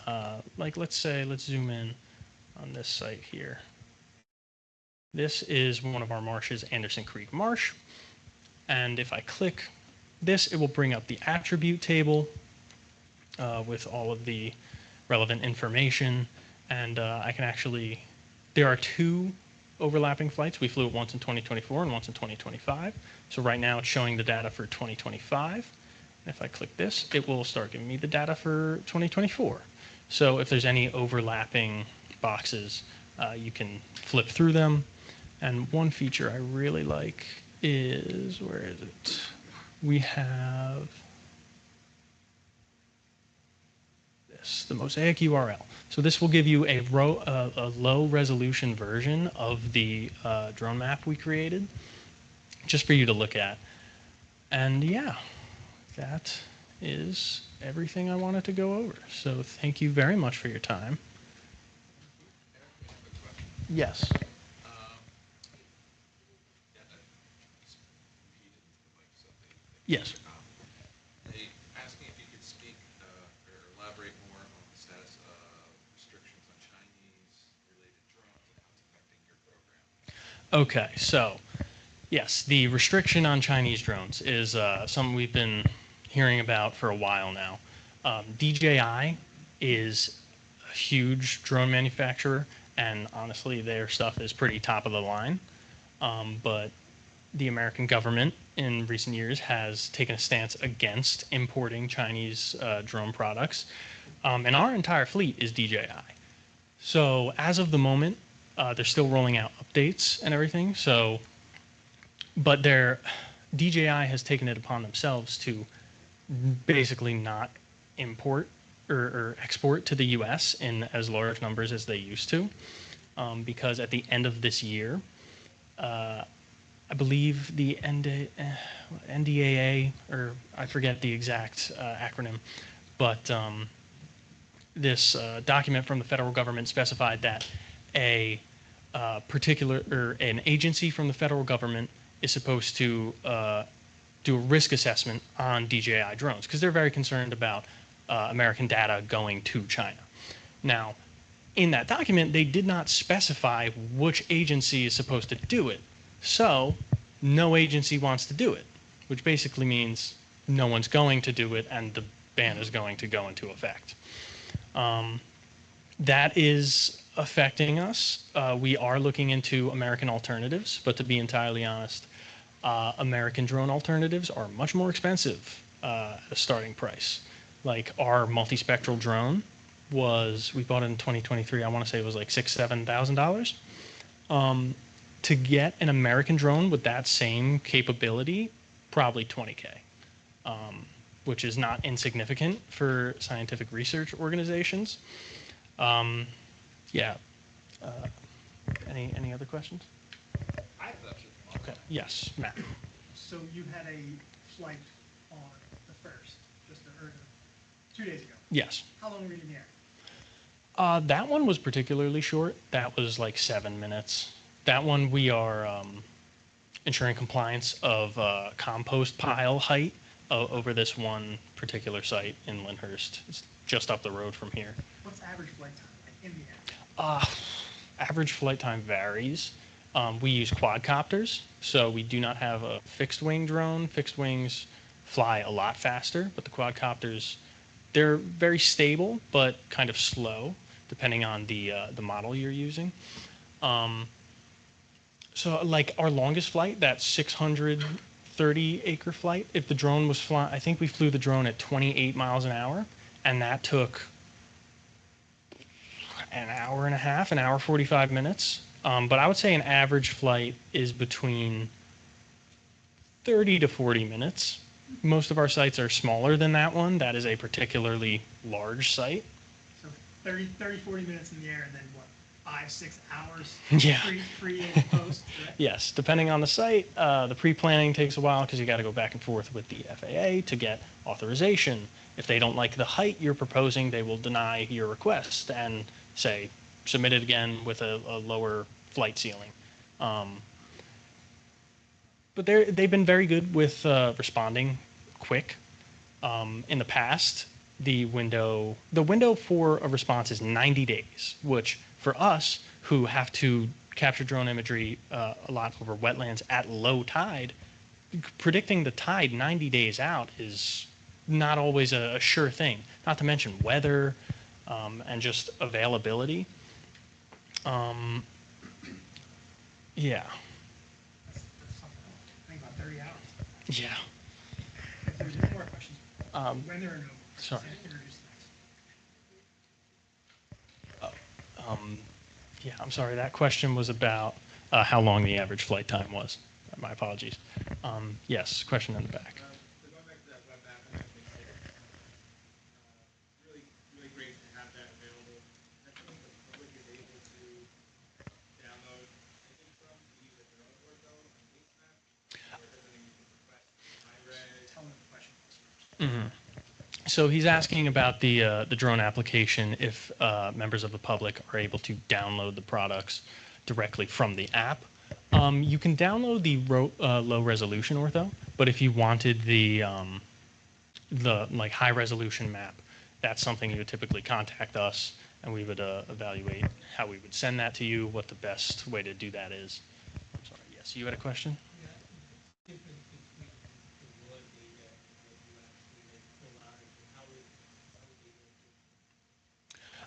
like, let's zoom in on this site here. This is one of our marshes, Anderson Creek Marsh. And if I click this, it will bring up the attribute table with all of the relevant information. And I can actually, there are 2 overlapping flights. We flew it once in 2024 and once in 2025. So right now it's showing the data for 2025. And if I click this, it will start giving me the data for 2024. So if there's any overlapping boxes, you can flip through them. And one feature I really like is, where is it? We have this, the mosaic URL. So this will give you a low resolution version of the drone map we created, just for you to look at. And yeah, that is everything I wanted to go over. So thank you very much for your time. Yes. Yes. They asked me if you could speak or elaborate more on the status of restrictions on Chinese-related drones and how it's affecting your program. Okay, so yes, the restriction on Chinese drones is something we've been hearing about for a while now. DJI is a huge drone manufacturer, and honestly, their stuff is pretty top of the line. But the American government in recent years has taken a stance against importing Chinese drone products. And our entire fleet is DJI. So as of the moment, they're still rolling out updates and everything. So, but DJI has taken it upon themselves to basically not import or export to the US in as large numbers as they used to. Because at the end of this year, I believe the NDAA, or I forget the exact acronym, but this document from the federal government specified that a particular or an agency from the federal government is supposed to do a risk assessment on DJI drones because they're very concerned about American data going to China. Now, in that document, they did not specify which agency is supposed to do it. So no agency wants to do it, which basically means no one's going to do it and the ban is going to go into effect. That is affecting us. We are looking into American alternatives, but to be entirely honest, American drone alternatives are much more expensive at a starting price. Like our multispectral drone we bought it in 2023, I want to say it was like $6,000, $7,000. To get an American drone with that same capability, probably $20K, which is not insignificant for scientific research organizations. Yeah. Any other questions? I have a Okay. Yes, Matt. So you had a flight on the 1st, just 2 days ago. Yes. How long were you in the air? That one was particularly short. That was like 7 minutes. That one we are ensuring compliance of compost pile height over this one particular site in Lyndhurst. It's just up the road from here. What's average flight time like in the air? Average flight time varies. We use quadcopters, so we do not have a fixed wing drone. Fixed wings fly a lot faster, but the quadcopters, they're very stable, but kind of slow, depending on the model you're using. So like our longest flight, that 630 acre flight, if the drone was flying, I think we flew the drone at 28 miles an hour, and that took an hour and a half, an hour 45 minutes. But I would say an average flight is between 30 to 40 minutes. Most of our sites are smaller than that one. That is a particularly large site. So 30, 40 minutes in the air and then what, 5-6 hours? Yeah. Pre and post, correct? Yes, depending on the site, the pre-planning takes a while because you got to go back and forth with the FAA to get authorization. If they don't like the height you're proposing, they will deny your request and say, submit it again with a lower flight ceiling. But they've been very good with responding quick. In the past, the window for a response is 90 days, which for us who have to capture drone imagery a lot over wetlands at low tide, predicting the tide 90 days out is not always a sure thing, not to mention weather and just availability. Yeah. That's something else. I think about 30 hours. Yeah. If there's any more questions, when there are no more questions, sorry. introduce next. Yeah, I'm sorry. That question was about how long the average flight time was. My apologies. Yes, question in the back. So going back to that web app, and everything, really, really great to have that available. I think the public is able to download anything from to use at their own ortho and base map, or is everything you can request HEC-RAS? Tell them the question first. Mm-hmm. So he's asking about the drone application, if members of the public are able to download the products directly from the app. You can download the low resolution ortho, but if you wanted the like high resolution map, that's something you would typically contact us, and we would evaluate how we would send that to you, what the best way to do that is. I'm sorry. Yes, you had a question?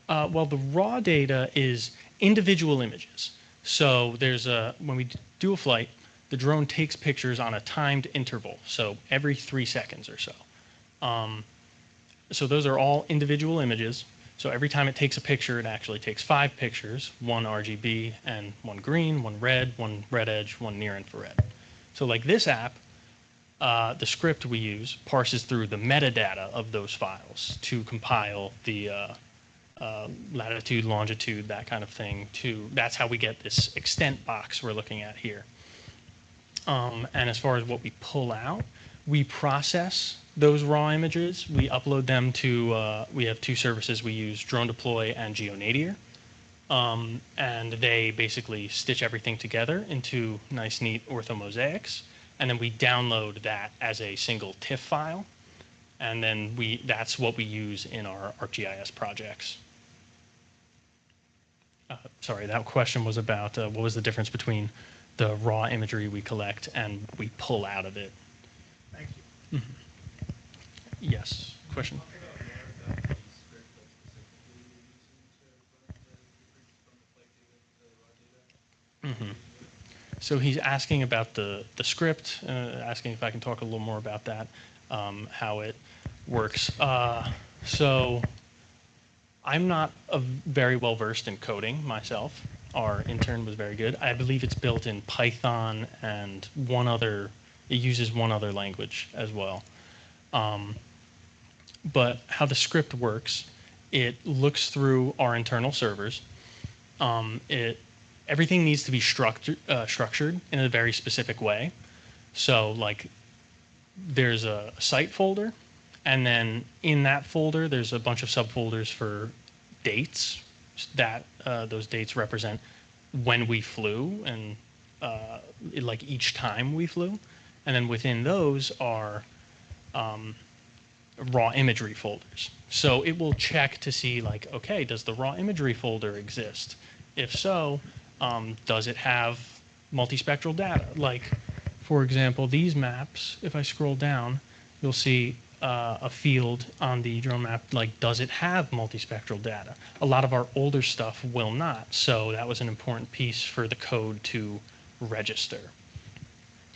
Well, the raw data is individual images. So there's when we do a flight, the drone takes pictures on a timed interval, so every 3 seconds or so. So those are all individual images. So every time it takes a picture, it actually takes 5 pictures, 1 RGB and 1 green, 1 red edge, 1 near infrared. So like this app, the script we use parses through the metadata of those files to compile the latitude, longitude, that kind of thing. That's how we get this extent box we're looking at here. And as far as what we pull out, we process those raw images. We upload them to, we have 2 services we use, Drone Deploy and GeoNadir. And they basically stitch everything together into nice, neat orthomosaics. And then we download that as a single TIFF file. And then that's what we use in our ArcGIS projects. Sorry, that question was about what was the difference between the raw imagery we collect and we pull out of it. Thank you. Yes, question? So he's asking about the script, asking if I can talk a little more about that, how it works. So I'm not very well versed in coding myself. Our intern was very good. I believe it's built in Python and it uses one other language as well. But how the script works, it looks through our internal servers. Everything needs to be structured in a very specific way. So like there's a site folder, and then in that folder, there's a bunch of subfolders for dates that those dates represent when we flew and like each time we flew. And then within those are raw imagery folders. So it will check to see like, okay, does the raw imagery folder exist? If so, does it have multispectral data? Like, for example, these maps, if I scroll down, you'll see a field on the drone map, like, does it have multispectral data? A lot of our older stuff will not, so that was an important piece for the code to register.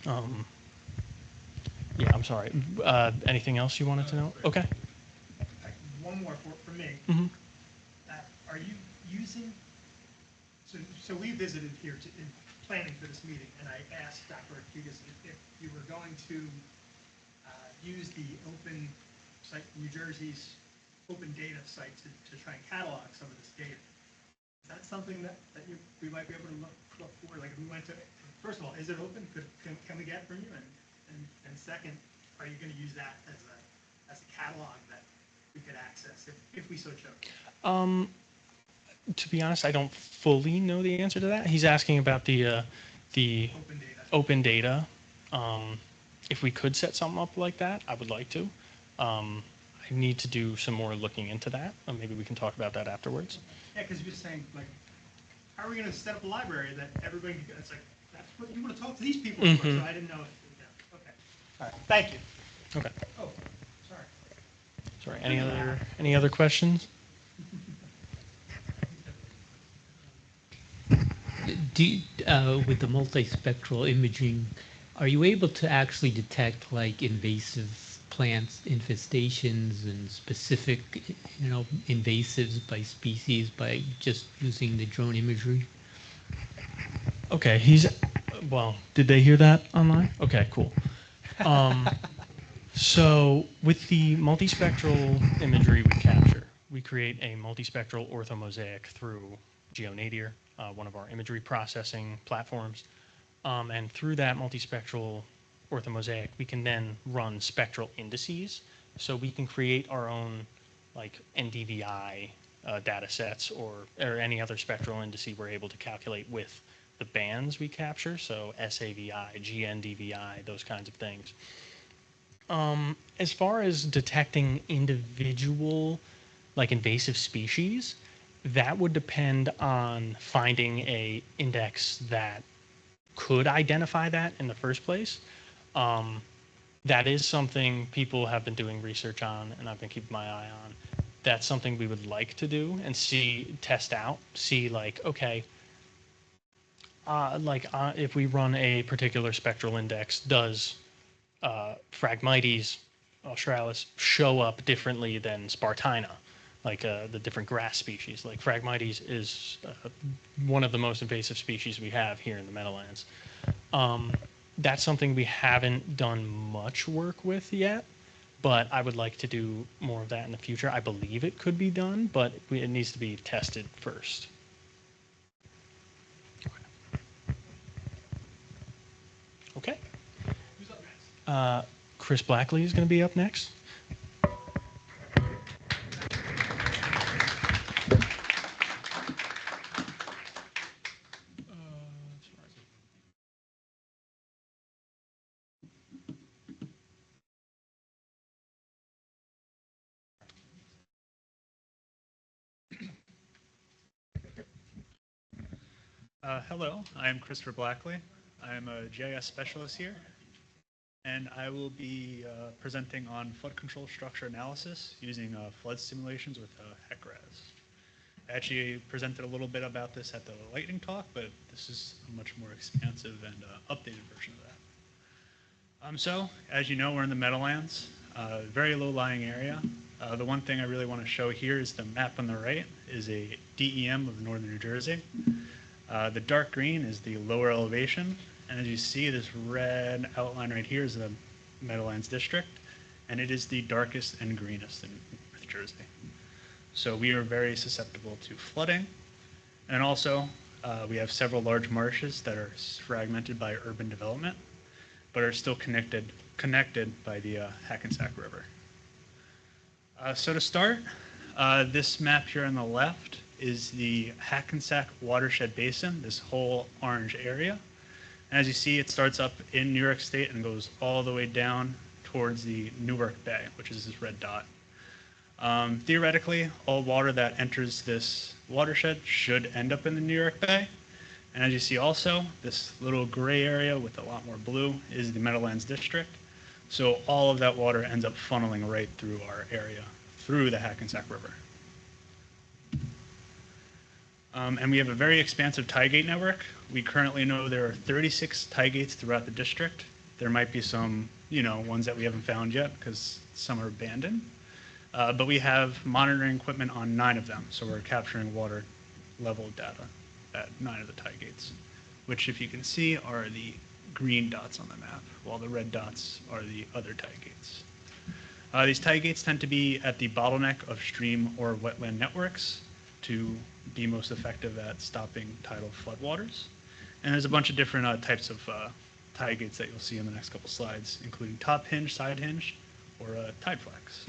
Yeah, I'm sorry. Anything else you wanted to know? Okay. One more for me. Mm-hmm. Are you using, so we visited here in planning for this meeting, and I asked Dr. Arquegas if you were going to use the open site, New Jersey's open data site to try and catalog some of this data. Is that something that we might be able to look for? Like if we went to, first of all, is it open? Can we get it from you? And second, are you going to use that as a catalog that we could access if we so chose? To be honest, I don't fully know the answer to that. He's asking about the open data. If we could set something up like that, I would like to. I need to do some more looking into that. Maybe we can talk about that afterwards. Yeah, because you're saying, like, how are we going to set up a library that everybody, it's like, that's what you want to talk to these people for, so I didn't know if, yeah, okay. All right, thank you. Okay. Oh, sorry. Sorry, any other questions? With the multispectral imaging, are you able to actually detect like invasive plants infestations and specific, invasives by species by just using the drone imagery? Okay, well, did they hear that online? Okay, cool. So with the multispectral imagery we capture, we create a multispectral orthomosaic through GeoNadir, one of our imagery processing platforms. And through that multispectral orthomosaic, we can then run spectral indices. So we can create our own like NDVI data sets or any other spectral indice we're able to calculate with the bands we capture. So SAVI, GNDVI, those kinds of things. As far as detecting individual like invasive species, that would depend on finding a index that could identify that in the first place. That is something people have been doing research on, and I've been keeping my eye on. That's something we would like to do and test out, see like, okay, if we run a particular spectral index, does Phragmites australis show up differently than Spartina, like the different grass species? Like Phragmites is one of the most invasive species we have here in the Meadowlands. That's something we haven't done much work with yet, but I would like to do more of that in the future. I believe it could be done, but it needs to be tested first. Okay. Who's up next? Chris Blackley is going to be up next. Hello, I am Christopher Blackley. I am a GIS specialist here, and I will be presenting on flood control structure analysis using flood simulations with HEC-RAS. I actually presented a little bit about this at the lightning talk, but this is a much more expansive and updated version of that. So, as you know, we're in the Meadowlands, very low-lying area. The one thing I really want to show here is the map on the right is a DEM of northern New Jersey. The dark green is the lower elevation, and as you see, this red outline right here is the Meadowlands district, and it is the darkest and greenest in North Jersey. So we are very susceptible to flooding, and also we have several large marshes that are fragmented by urban development, but are still connected by the Hackensack River. So to start, this map here on the left is the Hackensack watershed basin, this whole orange area. And as you see, it starts up in New York State and goes all the way down towards the Newark Bay, which is this red dot. Theoretically, all water that enters this watershed should end up in the New York Bay. And as you see also, this little gray area with a lot more blue is the Meadowlands district. So all of that water ends up funneling right through our area, through the Hackensack River. And we have a very expansive tie gate network. We currently know there are 36 tie gates throughout the district. There might be some, ones that we haven't found yet because some are abandoned. But we have monitoring equipment on 9 of them. So we're capturing water level data at 9 of the tie gates, which, if you can see, are the green dots on the map, while the red dots are the other tie gates. These tie gates tend to be at the bottleneck of stream or wetland networks to be most effective at stopping tidal floodwaters. And there's a bunch of different types of tie gates that you'll see in the next couple slides, including top hinge, side hinge, or tide flex.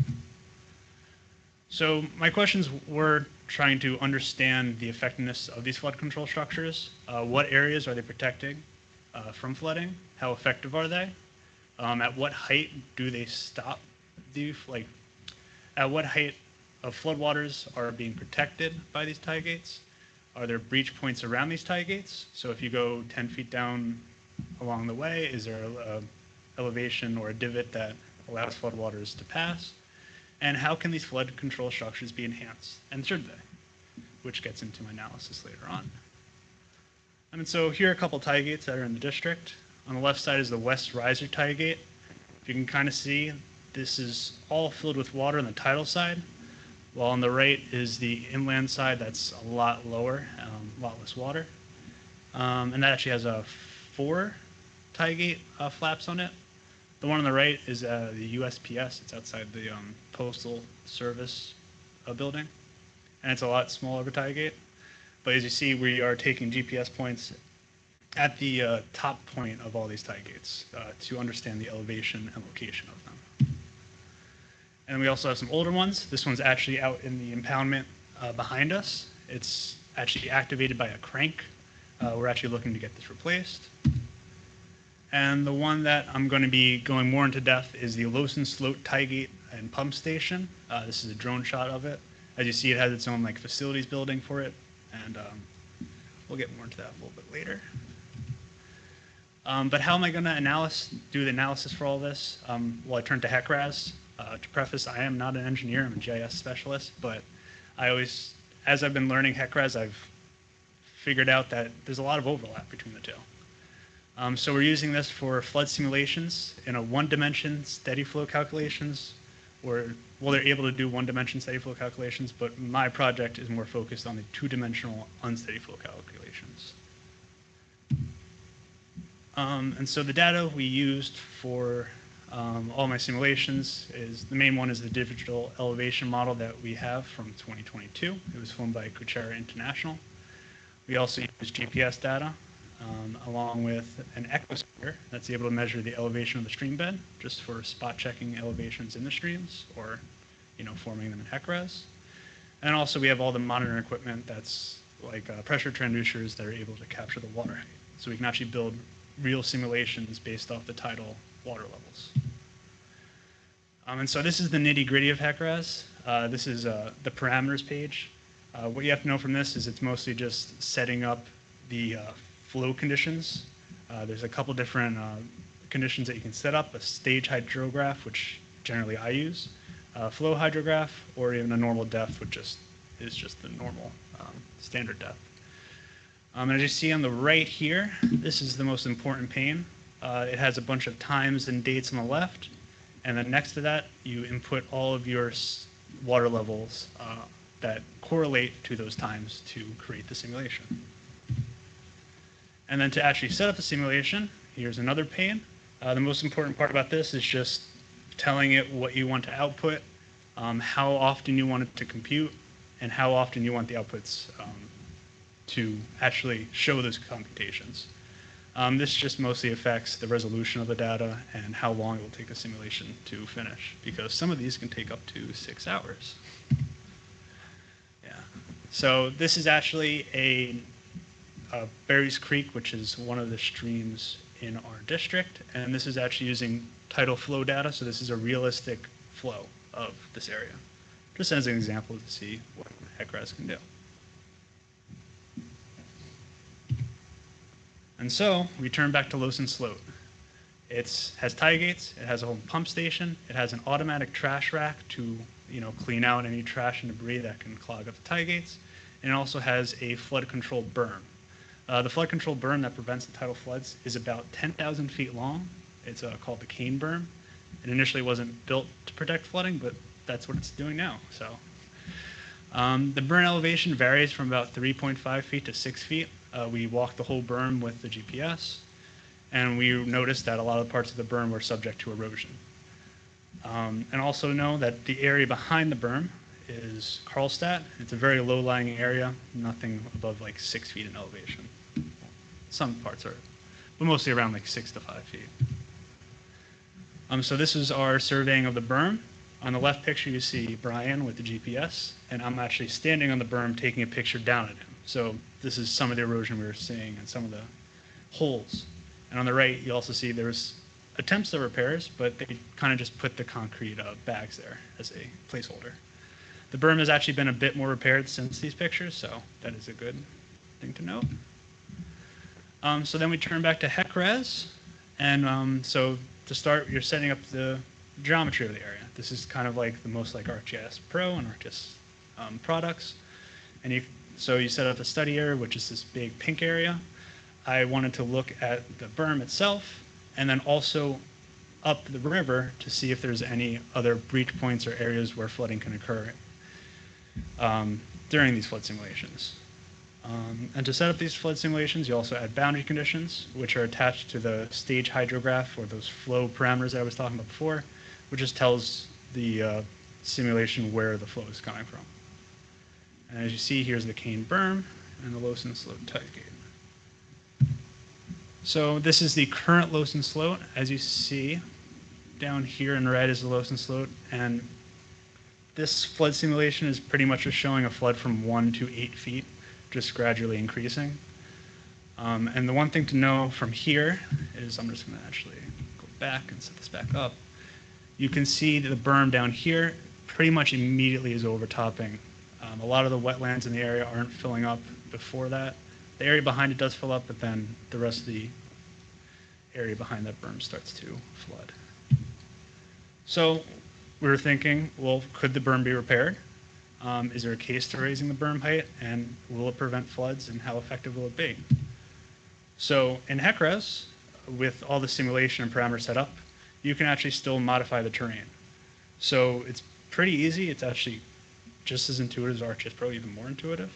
So my questions were trying to understand the effectiveness of these flood control structures. What areas are they protecting from flooding? How effective are they? At what height do they stop at what height of floodwaters are being protected by these tie gates? Are there breach points around these tie gates? So if you go 10 feet down along the way, is there a elevation or a divot that allows floodwaters to pass? And how can these flood control structures be enhanced? And should they? Which gets into my analysis later on. And so here are a couple tie gates that are in the district. On the left side is the West Riser tie gate. If you can kind of see, this is all filled with water on the tidal side, while on the right is the inland side that's a lot lower, a lot less water. And that actually has 4 tie gate flaps on it. The one on the right is the USPS. It's outside the Postal Service building, and it's a lot smaller of a tie gate. But as you see, we are taking GPS points at the top point of all these tie gates to understand the elevation and location of them. And we also have some older ones. This one's actually out in the impoundment behind us. It's actually activated by a crank. We're actually looking to get this replaced. And the one that I'm going to be going more into depth is the Lowson Sloat tie gate and pump station. This is a drone shot of it. As you see, it has its own facilities building for it, and we'll get more into that a little bit later. But how am I going to do the analysis for all this? Well, I turn to HEC-RAS. To preface, I am not an engineer, I'm a GIS specialist, but as I've been learning HEC-RAS, I've figured out that there's a lot of overlap between the two. So we're using this for flood simulations in a one-dimension steady flow calculations, they're able to do one-dimension steady flow calculations, but my project is more focused on the two-dimensional unsteady flow calculations. And so the data we used for all my simulations the main one is the digital elevation model that we have from 2022. It was flown by Kuchera International. We also use GPS data along with an echosphere that's able to measure the elevation of the stream bed just for spot checking elevations in the streams or forming them in HEC-RAS. And also we have all the monitoring equipment that's pressure transducers that are able to capture the water height. So we can actually build real simulations based off the tidal water levels. And so this is the nitty-gritty of HEC-RAS. This is the parameters page. What you have to know from this is it's mostly just setting up the flow conditions. There's a couple different conditions that you can set up, a stage hydrograph, which generally I use, a flow hydrograph, or even a normal depth, which is just the normal standard depth. As you see on the right here, this is the most important pane. It has a bunch of times and dates on the left, and then next to that, you input all of your water levels that correlate to those times to create the simulation. And then to actually set up the simulation, here's another pane. The most important part about this is just telling it what you want to output, how often you want it to compute, and how often you want the outputs to actually show those computations. This just mostly affects the resolution of the data and how long it will take the simulation to finish, because some of these can take up to 6 hours. Yeah. So this is actually a Berries Creek, which is one of the streams in our district, and this is actually using tidal flow data, so this is a realistic flow of this area, just as an example to see what HEC-RAS can do. And so we turn back to Losen Sloat. It has tie gates, it has a whole pump station, it has an automatic trash rack to clean out any trash and debris that can clog up the tie gates, and it also has a flood control berm. The flood control berm that prevents the tidal floods is about 10,000 feet long. It's called the cane berm. It initially wasn't built to protect flooding, but that's what it's doing now. So the berm elevation varies from about 3.5 feet to 6 feet. We walked the whole berm with the GPS, and we noticed that a lot of parts of the berm were subject to erosion. And also know that the area behind the berm is Karlstadt. It's a very low-lying area, nothing above like 6 feet in elevation. Some parts are, but mostly around like 6 to 5 feet. So this is our surveying of the berm. On the left picture, you see Brian with the GPS, and I'm actually standing on the berm taking a picture down at him. So this is some of the erosion we were seeing and some of the holes. And on the right, you also see there's attempts at repairs, but they kind of just put the concrete bags there as a placeholder. The berm has actually been a bit more repaired since these pictures, so that is a good thing to note. So then we turn back to HEC-RAS, and so to start, you're setting up the geometry of the area. This is kind of like the most like ArcGIS Pro and ArcGIS products. And so you set up a study area, which is this big pink area. I wanted to look at the berm itself, and then also up the river to see if there's any other breach points or areas where flooding can occur during these flood simulations. And to set up these flood simulations, you also add boundary conditions, which are attached to the stage hydrograph, or those flow parameters that I was talking about before, which just tells the simulation where the flow is coming from. And as you see, here's the cane berm and the Losen Sloat tie gate. So this is the current Losen Sloat. As you see, down here in red is the Losen Sloat, and this flood simulation is pretty much just showing a flood from 1 to 8 feet, just gradually increasing. And the one thing to know from here is, I'm just going to actually go back and set this back up. You can see the berm down here pretty much immediately is overtopping. A lot of the wetlands in the area aren't filling up before that. The area behind it does fill up, but then the rest of the area behind that berm starts to flood. So we were thinking, well, could the berm be repaired? Is there a case to raising the berm height, and will it prevent floods, and how effective will it be? So in HEC-RAS, with all the simulation and parameters set up, you can actually still modify the terrain. So it's pretty easy. It's actually just as intuitive as ArcGIS Pro, even more intuitive.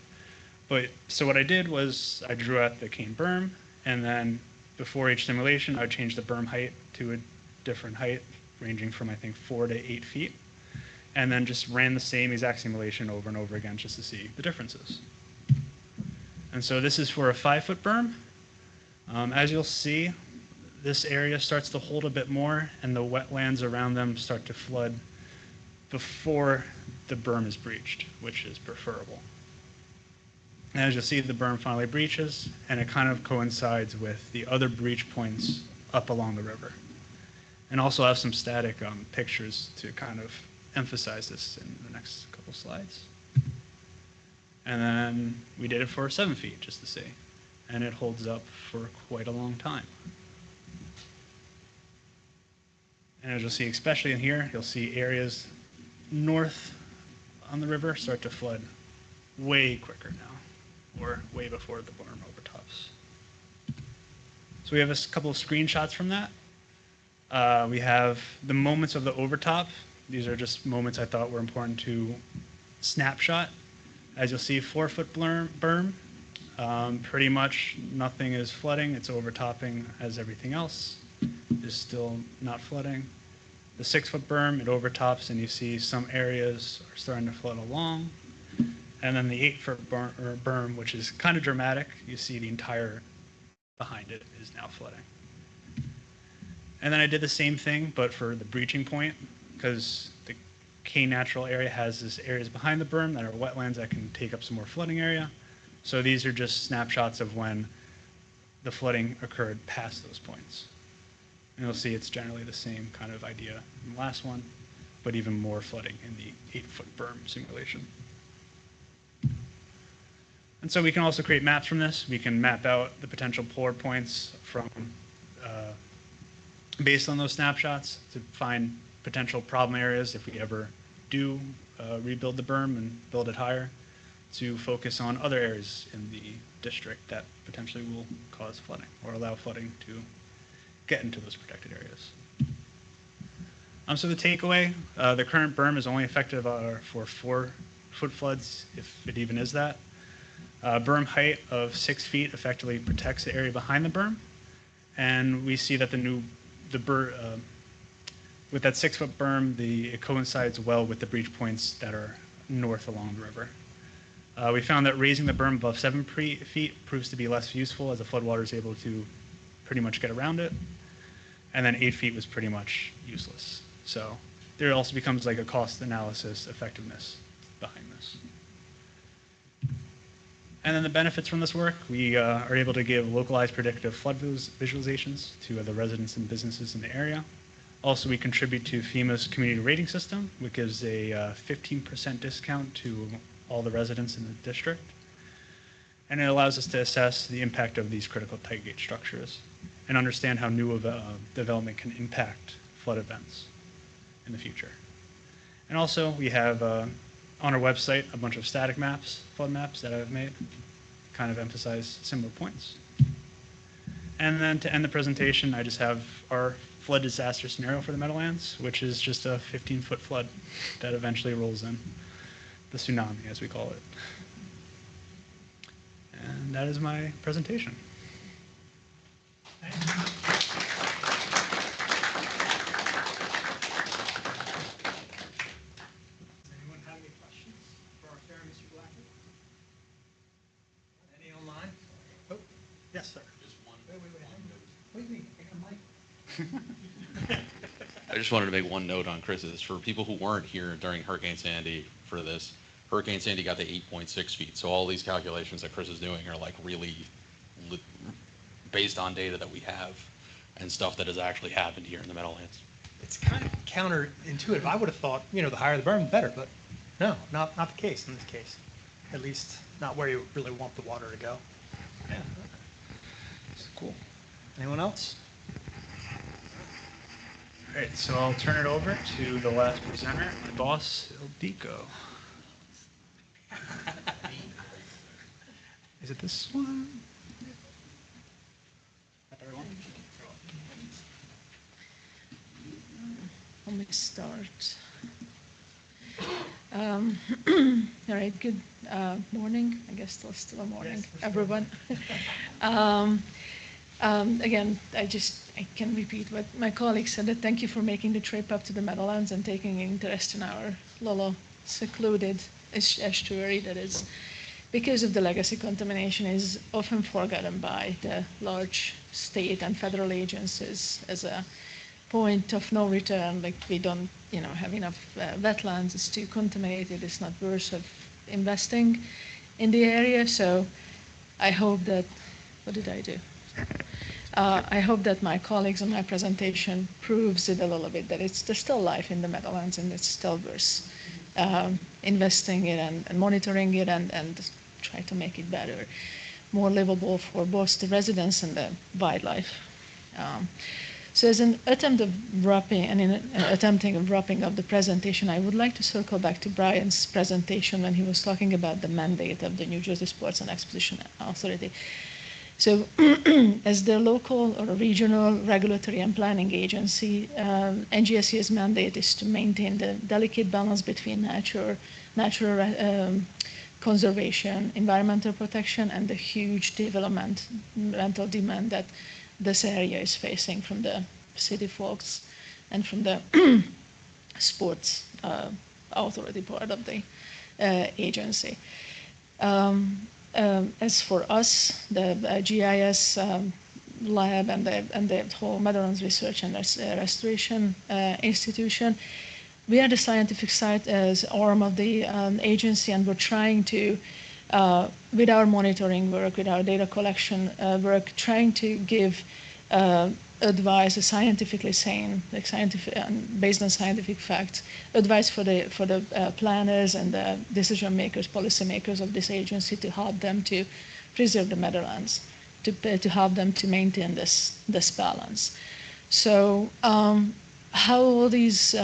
But so what I did was I drew out the cane berm, and then before each simulation, I would change the berm height to a different height, ranging from I think 4 to 8 feet, and then just ran the same exact simulation over and over again just to see the differences. And so this is for a 5-foot berm. As you'll see, this area starts to hold a bit more, and the wetlands around them start to flood before the berm is breached, which is preferable. And as you'll see, the berm finally breaches, and it kind of coincides with the other breach points up along the river. And also have some static pictures to kind of emphasize this in the next couple slides. And then we did it for 7 feet, just to see. and it holds up for quite a long time. And as you'll see, especially in here, you'll see areas north on the river start to flood way quicker now, or way before the berm overtops. So we have a couple of screenshots from that. We have the moments of the overtop. These are just moments I thought were important to snapshot. As you'll see, 4-foot berm, pretty much nothing is flooding. It's overtopping as everything else is still not flooding. The 6-foot berm, it overtops and you see some areas are starting to flood along. And then the 8-foot berm, which is kind of dramatic, you see the entire behind it is now flooding. And then I did the same thing, but for the breaching point, because the K natural area has this areas behind the berm that are wetlands that can take up some more flooding area. So these are just snapshots of when the flooding occurred past those points. And you'll see it's generally the same kind of idea in the last one, but even more flooding in the 8-foot berm simulation. And so we can also create maps from this. We can map out the potential pour points from based on those snapshots to find potential problem areas if we ever do rebuild the berm and build it higher, to focus on other areas in the district that potentially will cause flooding or allow flooding to get into those protected areas. So the takeaway, the current berm is only effective for 4-foot floods, if it even is that. Berm height of 6 feet effectively protects the area behind the berm, and we see that with that 6-foot berm, it coincides well with the breach points that are north along the river. We found that raising the berm above 7 feet proves to be less useful, as the floodwater is able to pretty much get around it. And then 8 feet was pretty much useless. So there also becomes like a cost analysis effectiveness behind this. And then the benefits from this work, we are able to give localized predictive flood visualizations to the residents and businesses in the area. Also, we contribute to FEMA's community rating system, which gives a 15% discount to all the residents in the district. And it allows us to assess the impact of these critical tight gauge structures and understand how new development can impact flood events in the future. And also, we have on our website a bunch of static maps, flood maps that I've made, kind of emphasize similar points. And then to end the presentation, I just have our flood disaster scenario for the Meadowlands, which is just a 15-foot flood that eventually rolls in, the tsunami, as we call it. And that is my presentation. Thank you. Does anyone have any questions for our fair Mr. Blackley? Any online? Oh, yes, sir. Just one. Wait, pick a mic. I just wanted to make one note on Chris's. For people who weren't here during Hurricane Sandy for this, Hurricane Sandy got to 8.6 feet. So all these calculations that Chris is doing are like really based on data that we have and stuff that has actually happened here in the Meadowlands. It's kind of counterintuitive. I would have thought, the higher the berm, the better, but no, not the case in this case. At least not where you really want the water to go. Yeah. It's cool. Anyone else? All right, so I'll turn it over to the last presenter, my boss, Ildiko. Is it this one? Let me start. All right, good morning. I guess still a morning, yes, everyone. Again, I can repeat what my colleague said, that thank you for making the trip up to the Meadowlands and taking interest in our little secluded estuary that is, because of the legacy contamination, is often forgotten by the large state and federal agencies as a point of no return. Like, we don't, have enough wetlands, it's too contaminated, it's not worth of investing in the area. So I hope that, what did I do? I hope that my colleagues on my presentation proves it a little bit, that there's still life in the Meadowlands and it's still worth investing in and monitoring it and try to make it better. more livable for both the residents and the wildlife. So as an attempt of wrapping, and in attempting of wrapping up the presentation, I would like to circle back to Brian's presentation when he was talking about the mandate of the New Jersey Sports and Exposition Authority. So as the local or regional regulatory and planning agency, NGSE's mandate is to maintain the delicate balance between natural conservation, environmental protection, and the huge developmental demand that this area is facing from the city folks and from the sports authority part of the agency. As for us, the GIS lab and the whole Meadowlands Research and Restoration Institution, we are the scientific side as arm of the agency, and we're trying to, with our monitoring work, with our data collection work, trying to give advice, scientifically sane, like scientific, based on scientific facts, advice for the planners and the decision makers, policy makers of this agency to help them to preserve the Meadowlands, to help them to maintain this balance. So how all these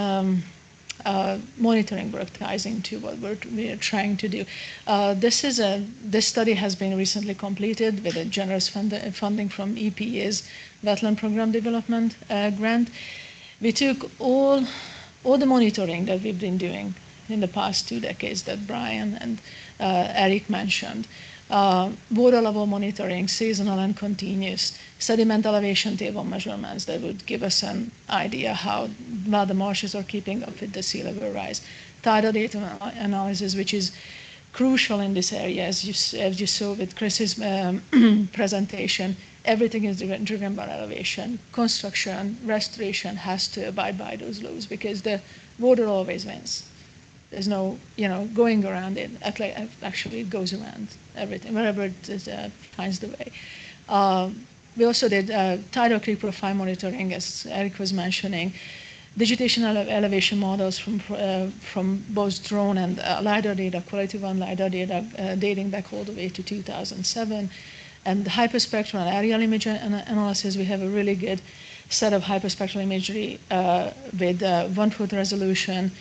monitoring work ties into what we're trying to do. This study has been recently completed with a generous funding from EPA's Wetland Program Development Grant. We took all the monitoring that we've been doing in the past 2 decades that Brian and Eric mentioned. Water level monitoring, seasonal and continuous, sediment elevation table measurements that would give us an idea how well the marshes are keeping up with the sea level rise. Tidal data analysis, which is crucial in this area, as you saw with Chris's presentation. Everything is driven by elevation. Construction, restoration has to abide by those laws because the water always wins. There's no, going around it. Actually, it goes around everything, wherever it finds the way. We also did tidal creek profile monitoring, as Eric was mentioning, digitation elevation models from both drone and LiDAR data, quality one LiDAR data dating back all the way to 2007. And the hyperspectral and aerial image analysis, we have a really good set of hyperspectral imagery with 1 foot resolution,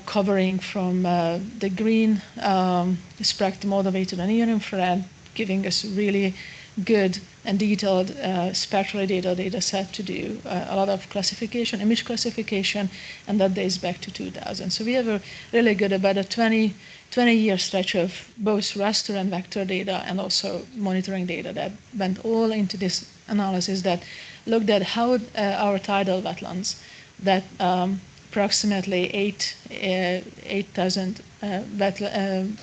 covering from the green spectrum all the way to the near infrared, giving us really good and detailed spectral data set to do a lot of classification, image classification, and that dates back to 2000. So we have a really good, about a 20-year stretch of both raster and vector data and also monitoring data that went all into this analysis that looked at how our tidal wetlands that approximately 8,000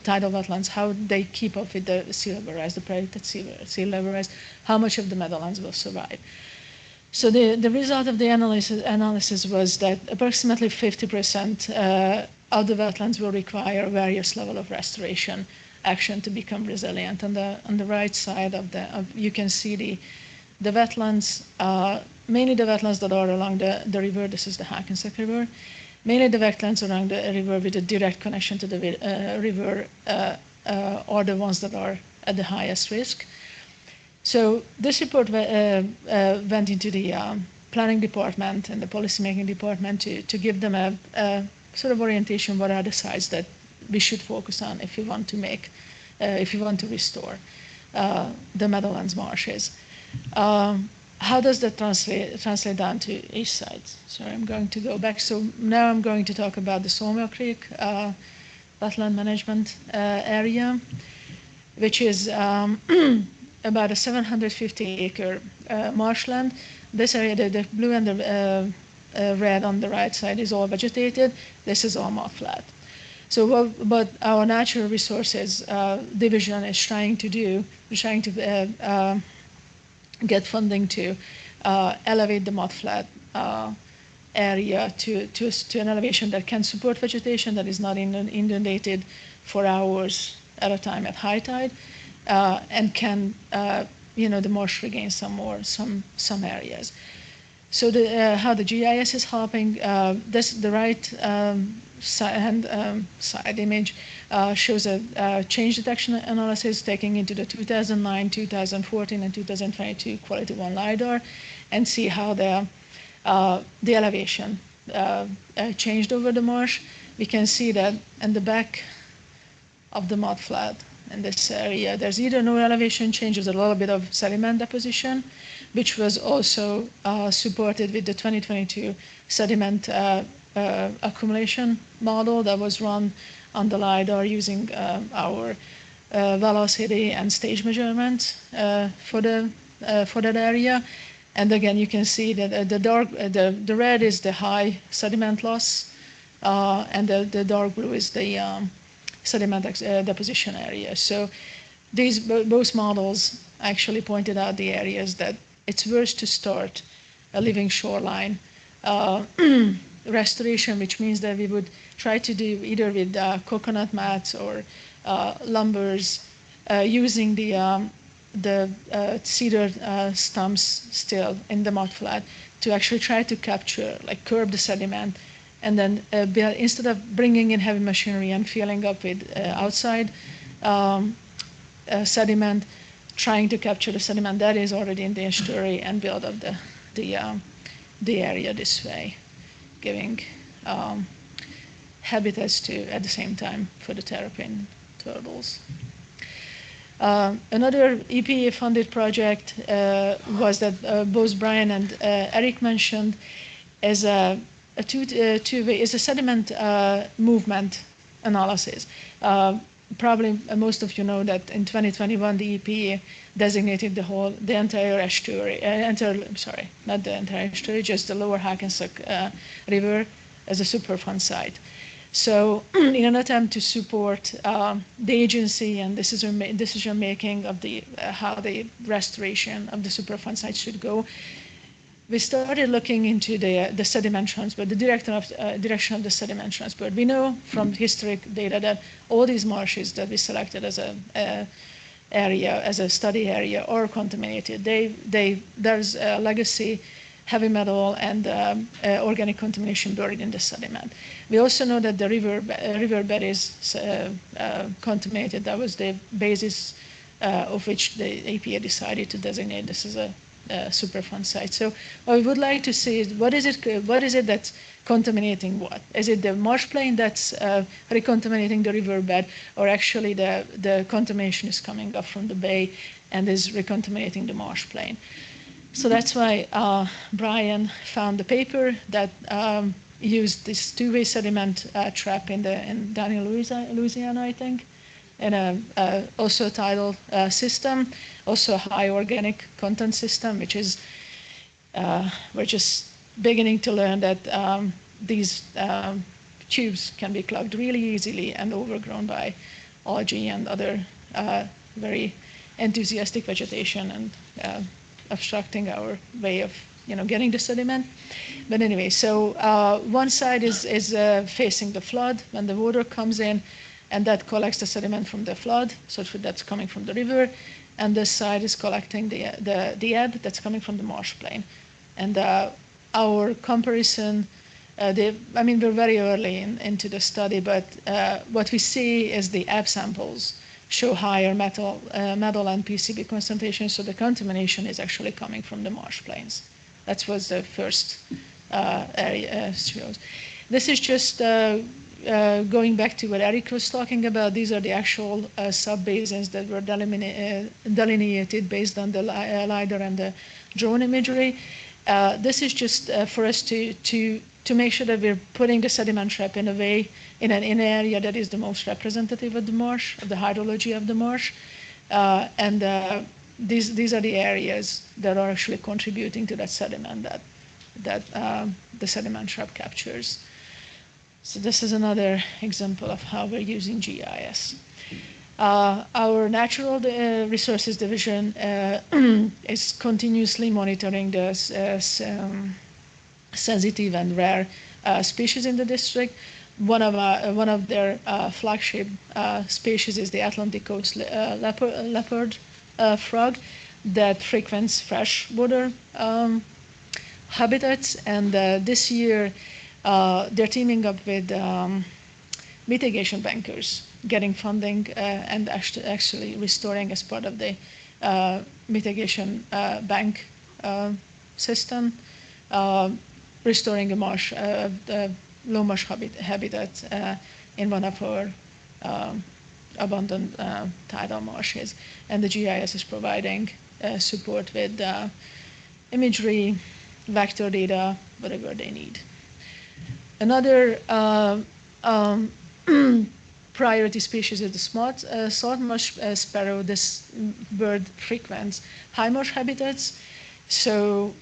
tidal wetlands, how they keep up with the sea level rise, the predicted sea level rise, how much of the Meadowlands will survive. So the result of the analysis was that approximately 50% of the wetlands will require various level of restoration action to become resilient. On the right side you can see the wetlands, mainly the wetlands that are along the river. This is the Hackensack River. Mainly the wetlands around the river with a direct connection to the river are the ones that are at the highest risk. So this report went into the planning department and the policymaking department to give them a sort of orientation. What are the sites that we should focus on if we want to restore the Meadowlands marshes? How does that translate down to each site? Sorry, I'm going to go back. So now I'm going to talk about the Sawmill Creek wetland management area, which is about a 750-acre marshland. This area, the blue and the red on the right side, is all vegetated. This is all mudflat. So what our natural resources division is trying to do, get funding to elevate the mudflat area to an elevation that can support vegetation, that is not inundated for hours at a time at high tide, and can the marsh regain some areas. So how the GIS is helping, the right side image shows a change detection analysis taking into the 2009, 2014, and 2022 quality 1 LiDAR, and see how the elevation changed over the marsh. We can see that in the back of the mudflat in this area, there's either no elevation change, there's a little bit of sediment deposition, which was also supported with the 2022 sediment accumulation model that was run on the LiDAR using our velocity and stage measurements for that area. And again, you can see that the red is the high sediment loss, and the dark blue is the sediment deposition area. So both models actually pointed out the areas that it's worth to start a living shoreline restoration, which means that we would try to do either with coconut mats or lumbers using the cedar stumps still in the mudflat to actually try to capture, like curb the sediment, and then instead of bringing in heavy machinery and filling up with outside sediment, trying to capture the sediment that is already in the estuary and build up the area this way, giving habitats to at the same time for the terrapin turtles. Another EPA-funded project was that both Brian and Eric mentioned as a two-way is a sediment movement analysis. Probably most of you know that in 2021 the EPA designated the entire estuary, not the entire estuary, just the lower Hackensack River as a Superfund site. So in an attempt to support the agency and decision making of how the restoration of the Superfund site should go, we started looking into the sediment transport, the direction of the sediment transport. We know from historic data that all these marshes that we selected as a study area are contaminated. There's a legacy heavy metal and organic contamination buried in the sediment. We also know that the riverbed is contaminated. That was the basis of which the EPA decided to designate this as a Superfund site. So what we would like to see is what is it that's contaminating what? Is it the marsh plain that's recontaminating the riverbed, or actually the contamination is coming up from the bay and is recontaminating the marsh plain? So that's why Brian found the paper that used this two-way sediment trap down in Louisiana, I think, and also a tidal system, also a high organic content system, which is we're just beginning to learn that these tubes can be clogged really easily and overgrown by algae and other very enthusiastic vegetation and obstructing our way of getting the sediment. But anyway, so one side is facing the flood when the water comes in, and that collects the sediment from the flood, so that's coming from the river, and this side is collecting the ebb that's coming from the marsh plain. And our comparison, we're very early into the study, but what we see is the ebb samples show higher metal and PCB concentration, so the contamination is actually coming from the marsh plains. That was the first area shows. This is just going back to what Eric was talking about. These are the actual sub-basins that were delineated based on the LiDAR and the drone imagery. This is just for us to make sure that we're putting the sediment trap in an area that is the most representative of the marsh, of the hydrology of the marsh. These are the areas that are actually contributing to that sediment that the sediment trap captures. So this is another example of how we're using GIS. Our Natural Resources Division is continuously monitoring the sensitive and rare species in the district. One of their flagship species is the Atlantic coast leopard frog that frequents freshwater habitats. And this year, They're teaming up with mitigation bankers, getting funding and actually restoring as part of the mitigation bank system, restoring a marsh, the low marsh habitat in one of our abundant tidal marshes. And the GIS is providing support with imagery, vector data, whatever they need. Another priority species is the salt marsh sparrow. This bird frequents high marsh habitats. So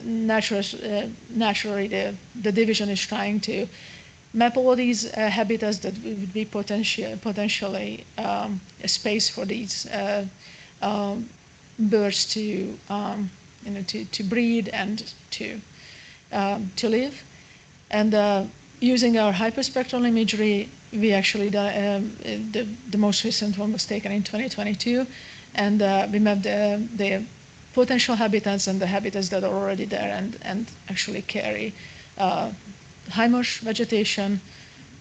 naturally the division is trying to map all these habitats that would be potentially a space for these birds to to breed and to live. And using our hyperspectral imagery, we actually the most recent one was taken in 2022, and we mapped the potential habitats and the habitats that are already there and actually carry high marsh vegetation,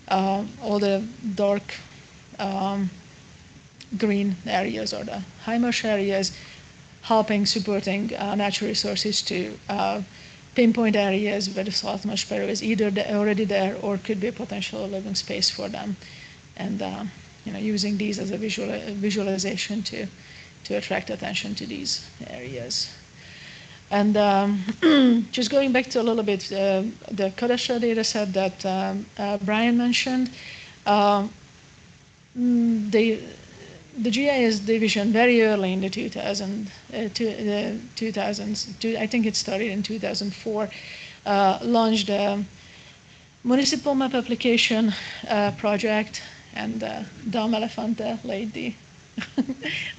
all the dark green areas or the high marsh areas, supporting natural resources to pinpoint areas where the salt marsh sparrow is either already there or could be a potential living space for them, and using these as a visualization to attract attention to these areas. And just going back to a little bit the cadastral data set that Brian mentioned, the GIS division very early in the 2000s, I think it started in 2004, launched a municipal map application project, and Dom Elefante laid the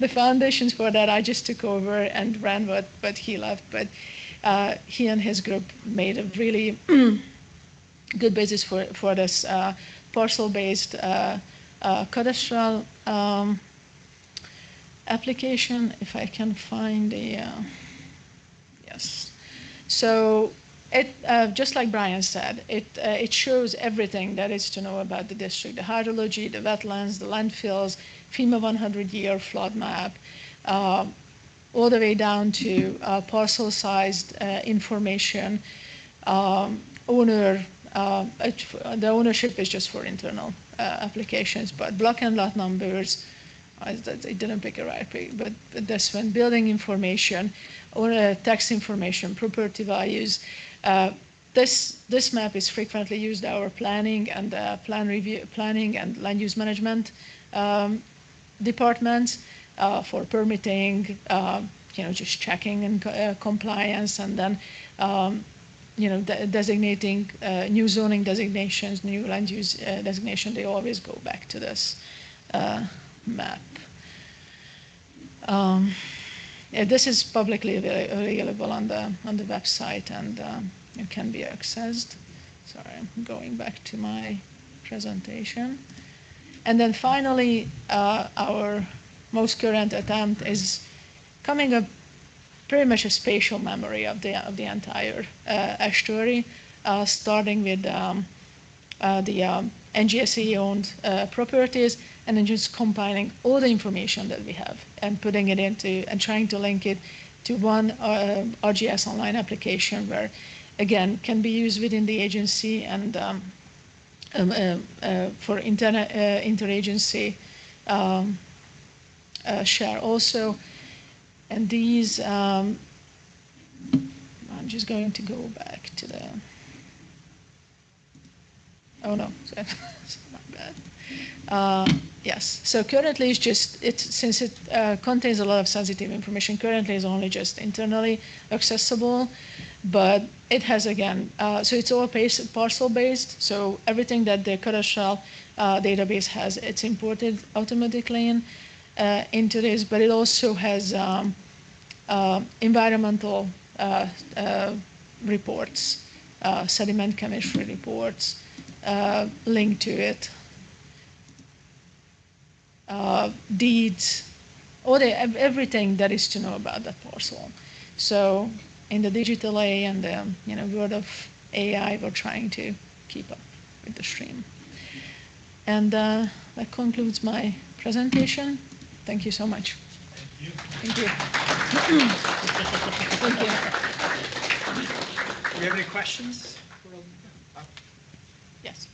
foundations for that. I just took over and ran what he left, but he and his group made a really good basis for this parcel-based cadastral application. If I can find the yes. So it just like Brian said, it shows everything that is to know about the district: the hydrology, the wetlands, the landfills, FEMA 100-year flood map, all the way down to parcel-sized information. The ownership is just for internal applications, but block and lot numbers. It didn't pick a right pick, but this one: building information, or tax information, property values. This map is frequently used our planning and planning and land use management departments for permitting, just checking and compliance, and then designating new zoning designations, new land use designation. They always go back to this map. This is publicly available on the website, and it can be accessed. Sorry, I'm going back to my presentation. And then finally, our most current attempt is coming up pretty much a spatial memory of the entire estuary, starting with the NGSE-owned properties, and then just compiling all the information that we have and putting it into and trying to link it to one RGS online application where, again, can be used within the agency and for interagency share also. And these, I'm just going to go back to the, oh no, it's not bad. Yes, so currently since it contains a lot of sensitive information, currently it's only just internally accessible, but it has, again, so it's all parcel-based, so everything that the cadastral database has, it's imported automatically into this, but it also has environmental reports, sediment chemistry reports linked to it, deeds, everything that is to know about that parcel. So in the digital A and the world of AI, we're trying to keep up with the stream. And that concludes my presentation. Thank you so much. Thank you. Thank you. Do we have any questions? Yes.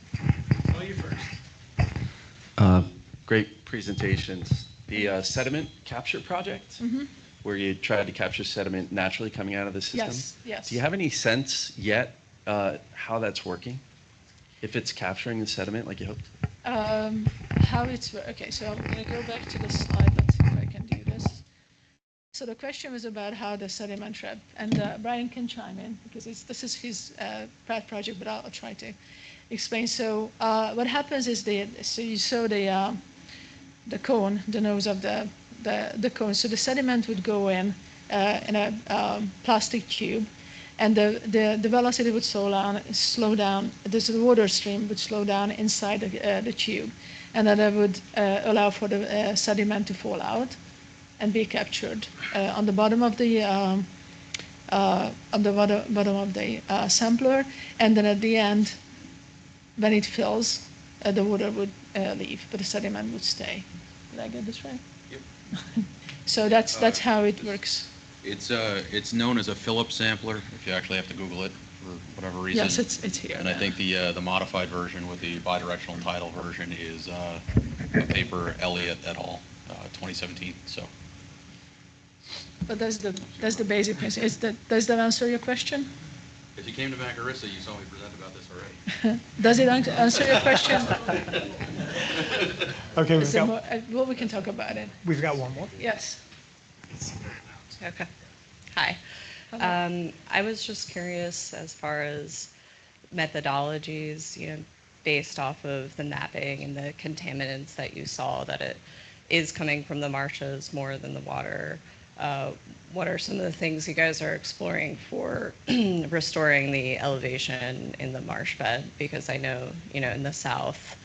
Tell you first. Great presentations. The sediment capture project, where you tried to capture sediment naturally coming out of the system. Yes, yes. Do you have any sense yet how that's working? If it's capturing the sediment like you hoped? How it's, okay, so I'm going to go back to the slide. Let's see if I can do this. So the question was about how the sediment trap, and Brian can chime in because this is his pet project, but I'll try to explain. So what happens is so you saw the cone, the nose of the cone. So the sediment would go in a plastic tube, and the velocity would slow down. The water stream would slow down inside the tube, and then that would allow for the sediment to fall out and be captured on the bottom of the sampler, and then at the end, when it fills, the water would leave, but the sediment would stay. Did I get this right? Yep. So that's how it works. It's known as a Phillips sampler, if you actually have to Google it for whatever reason. Yes, it's here. And I think the modified version with the bidirectional tidal version is a paper Elliott et al. 2017. So. But that's the basic principle. Does that answer your question? If you came to Macarissa, you saw me present about this already. Does it answer your question? Okay, Well, we can talk about it. we've got one more. Yes. Okay. Hi. I was just curious as far as methodologies, based off of the mapping and the contaminants that you saw, that it is coming from the marshes more than the water. What are some of the things you guys are exploring for restoring the elevation in the marsh bed? Because I know, in the south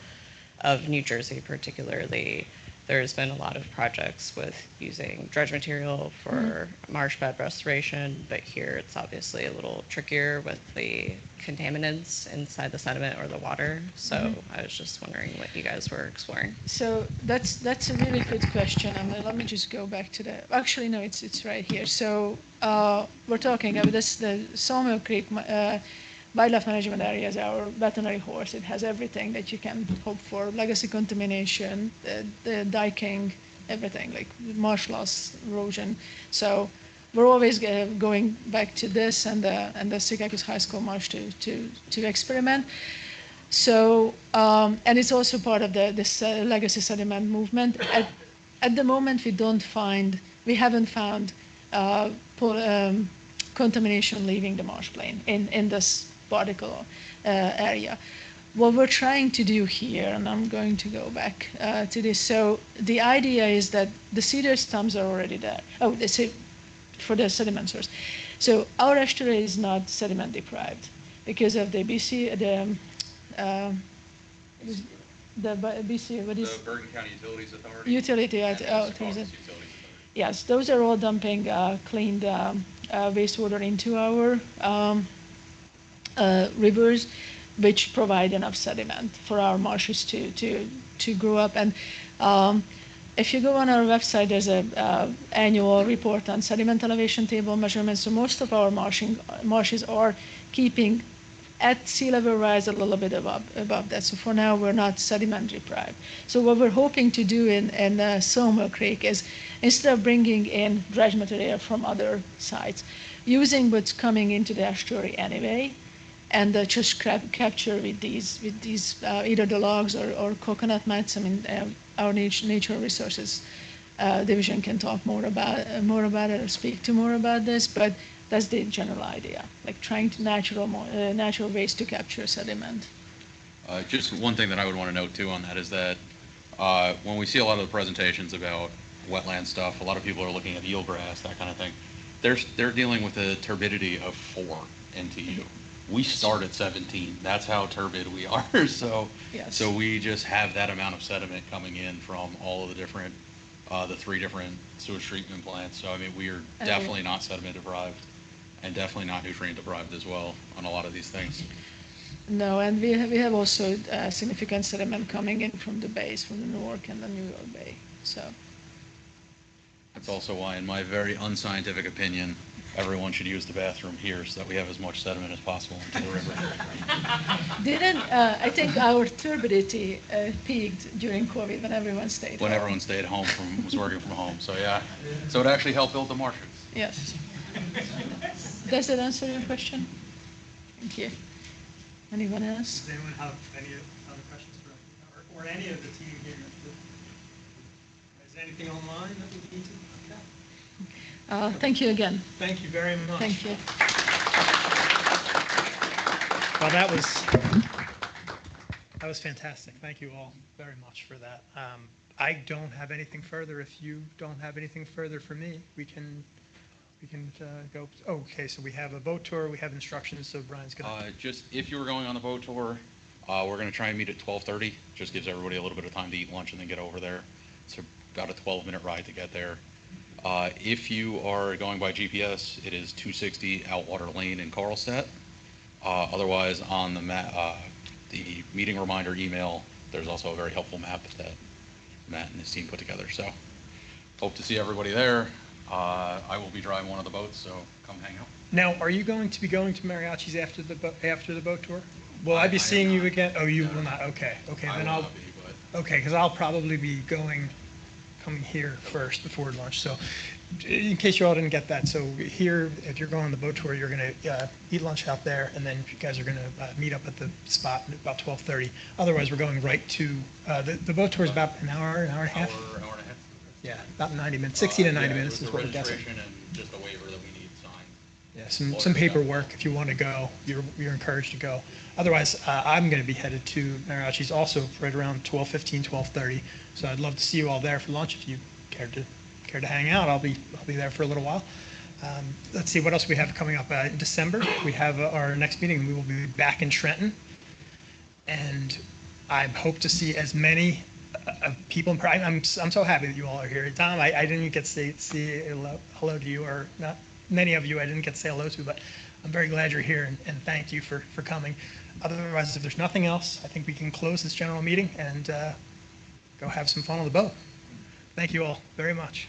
of New Jersey particularly, there's been a lot of projects with using dredge material for marsh bed restoration, but here it's obviously a little trickier with the contaminants inside the sediment or the water. So I was just wondering what you guys were exploring. So that's a really good question. Let me just go back to actually, no, it's right here. So we're talking about the Sawmill Creek wildlife management area is our veterinary horse. It has everything that you can hope for: legacy contamination, the diking, everything, like marsh loss, erosion. So we're always going back to this and the Syracuse High School marsh to experiment. So and it's also part of this legacy sediment movement. At the moment, we haven't found contamination leaving the marsh plain in this particle area. What we're trying to do here, and I'm going to go back to this. So the idea is that the cedar stumps are already there. Oh, they say for the sediment source. So our estuary is not sediment deprived because of the BC, the BC, what is? The Bergen County Utilities Authority. Utility, yes, those are all dumping cleaned wastewater into our rivers, which provide enough sediment for our marshes to grow up. And if you go on our website, there's a annual report on sediment elevation table measurements. So most of our marshes are keeping at sea level rise a little bit above that. So for now, we're not sediment deprived. So what we're hoping to do in Sawmill Creek is, instead of bringing in dredge material from other sites, using what's coming into the estuary anyway, and just capture with these either the logs or coconut mats. I mean, our natural resources division can talk more about it or speak to more about this, but that's the general idea, like trying to natural ways to capture sediment. Just one thing that I would want to note too on that is that when we see a lot of the presentations about wetland stuff, a lot of people are looking at eelgrass, that kind of thing. They're dealing with a turbidity of 4 NTU. We start at 17. That's how turbid we are. So, yes. So we just have that amount of sediment coming in from all of the different, the 3 different sewage treatment plants. So I mean, we are definitely not sediment deprived, and definitely not nutrient deprived as well on a lot of these things. No, and we have also significant sediment coming in from the bays, from the Newark and the New York Bay. So That's also why, in my very unscientific opinion, everyone should use the bathroom here so that we have as much sediment as possible into the river. didn't I think our turbidity peaked during COVID when everyone stayed When home. everyone stayed home was working from home. So yeah, so it actually helped build the marshes. Yes. Does that answer your question? Thank you. Anyone else? Does anyone have any other questions or any of the team here? Is there anything online that we need to look at? Thank you again. Thank you very much. Thank you. Well, that was fantastic. Thank you all very much for that. I don't have anything further. If you don't have anything further for me, we can go. Okay, so we have a boat tour. We have instructions. So Brian's gonna. Just if you were going on the boat tour, we're going to try and meet at 12:30. Just gives everybody a little bit of time to eat lunch and then get over there. It's about a 12-minute ride to get there. If you are going by GPS, it is 260 Outwater Lane in Carlstadt. Otherwise, on the meeting reminder email, there's also a very helpful map that Matt and his team put together. So hope to see everybody there. I will be driving one of the boats, so come hang out. Now, are you going to be going to Mariachi's after the boat tour? Will I be seeing you again? Oh, you will not. Okay. Okay, I then will I'll. not be, but Okay, because I'll probably be coming here first before lunch. So in case you all didn't get that, so here, if you're going on the boat tour, you're going to eat lunch out there, and then you guys are going to meet up at the spot at about 12:30. Otherwise, we're going right to, the boat tour is about an hour and a half? hour and a half. Yeah, about 90 minutes, 60 to 90 Yeah, minutes with is what the we're guessing. registration and just a waiver that we need signed. Yeah, some paperwork. If you want to go, you're encouraged to go. Otherwise, I'm going to be headed to Mariachi's also right around 12:15, 12:30. So I'd love to see you all there for lunch if you care to hang out. I'll be there for a little while. Let's see what else we have coming up. In December, we have our next meeting. We will be back in Trenton, and I hope to see as many people. I'm so happy that you all are here. Tom, I didn't even get to say hello to you, or not many of you I didn't get to say hello to, but I'm very glad you're here, and thank you for coming. Otherwise, if there's nothing else, I think we can close this general meeting and go have some fun on the boat. Thank you all very much.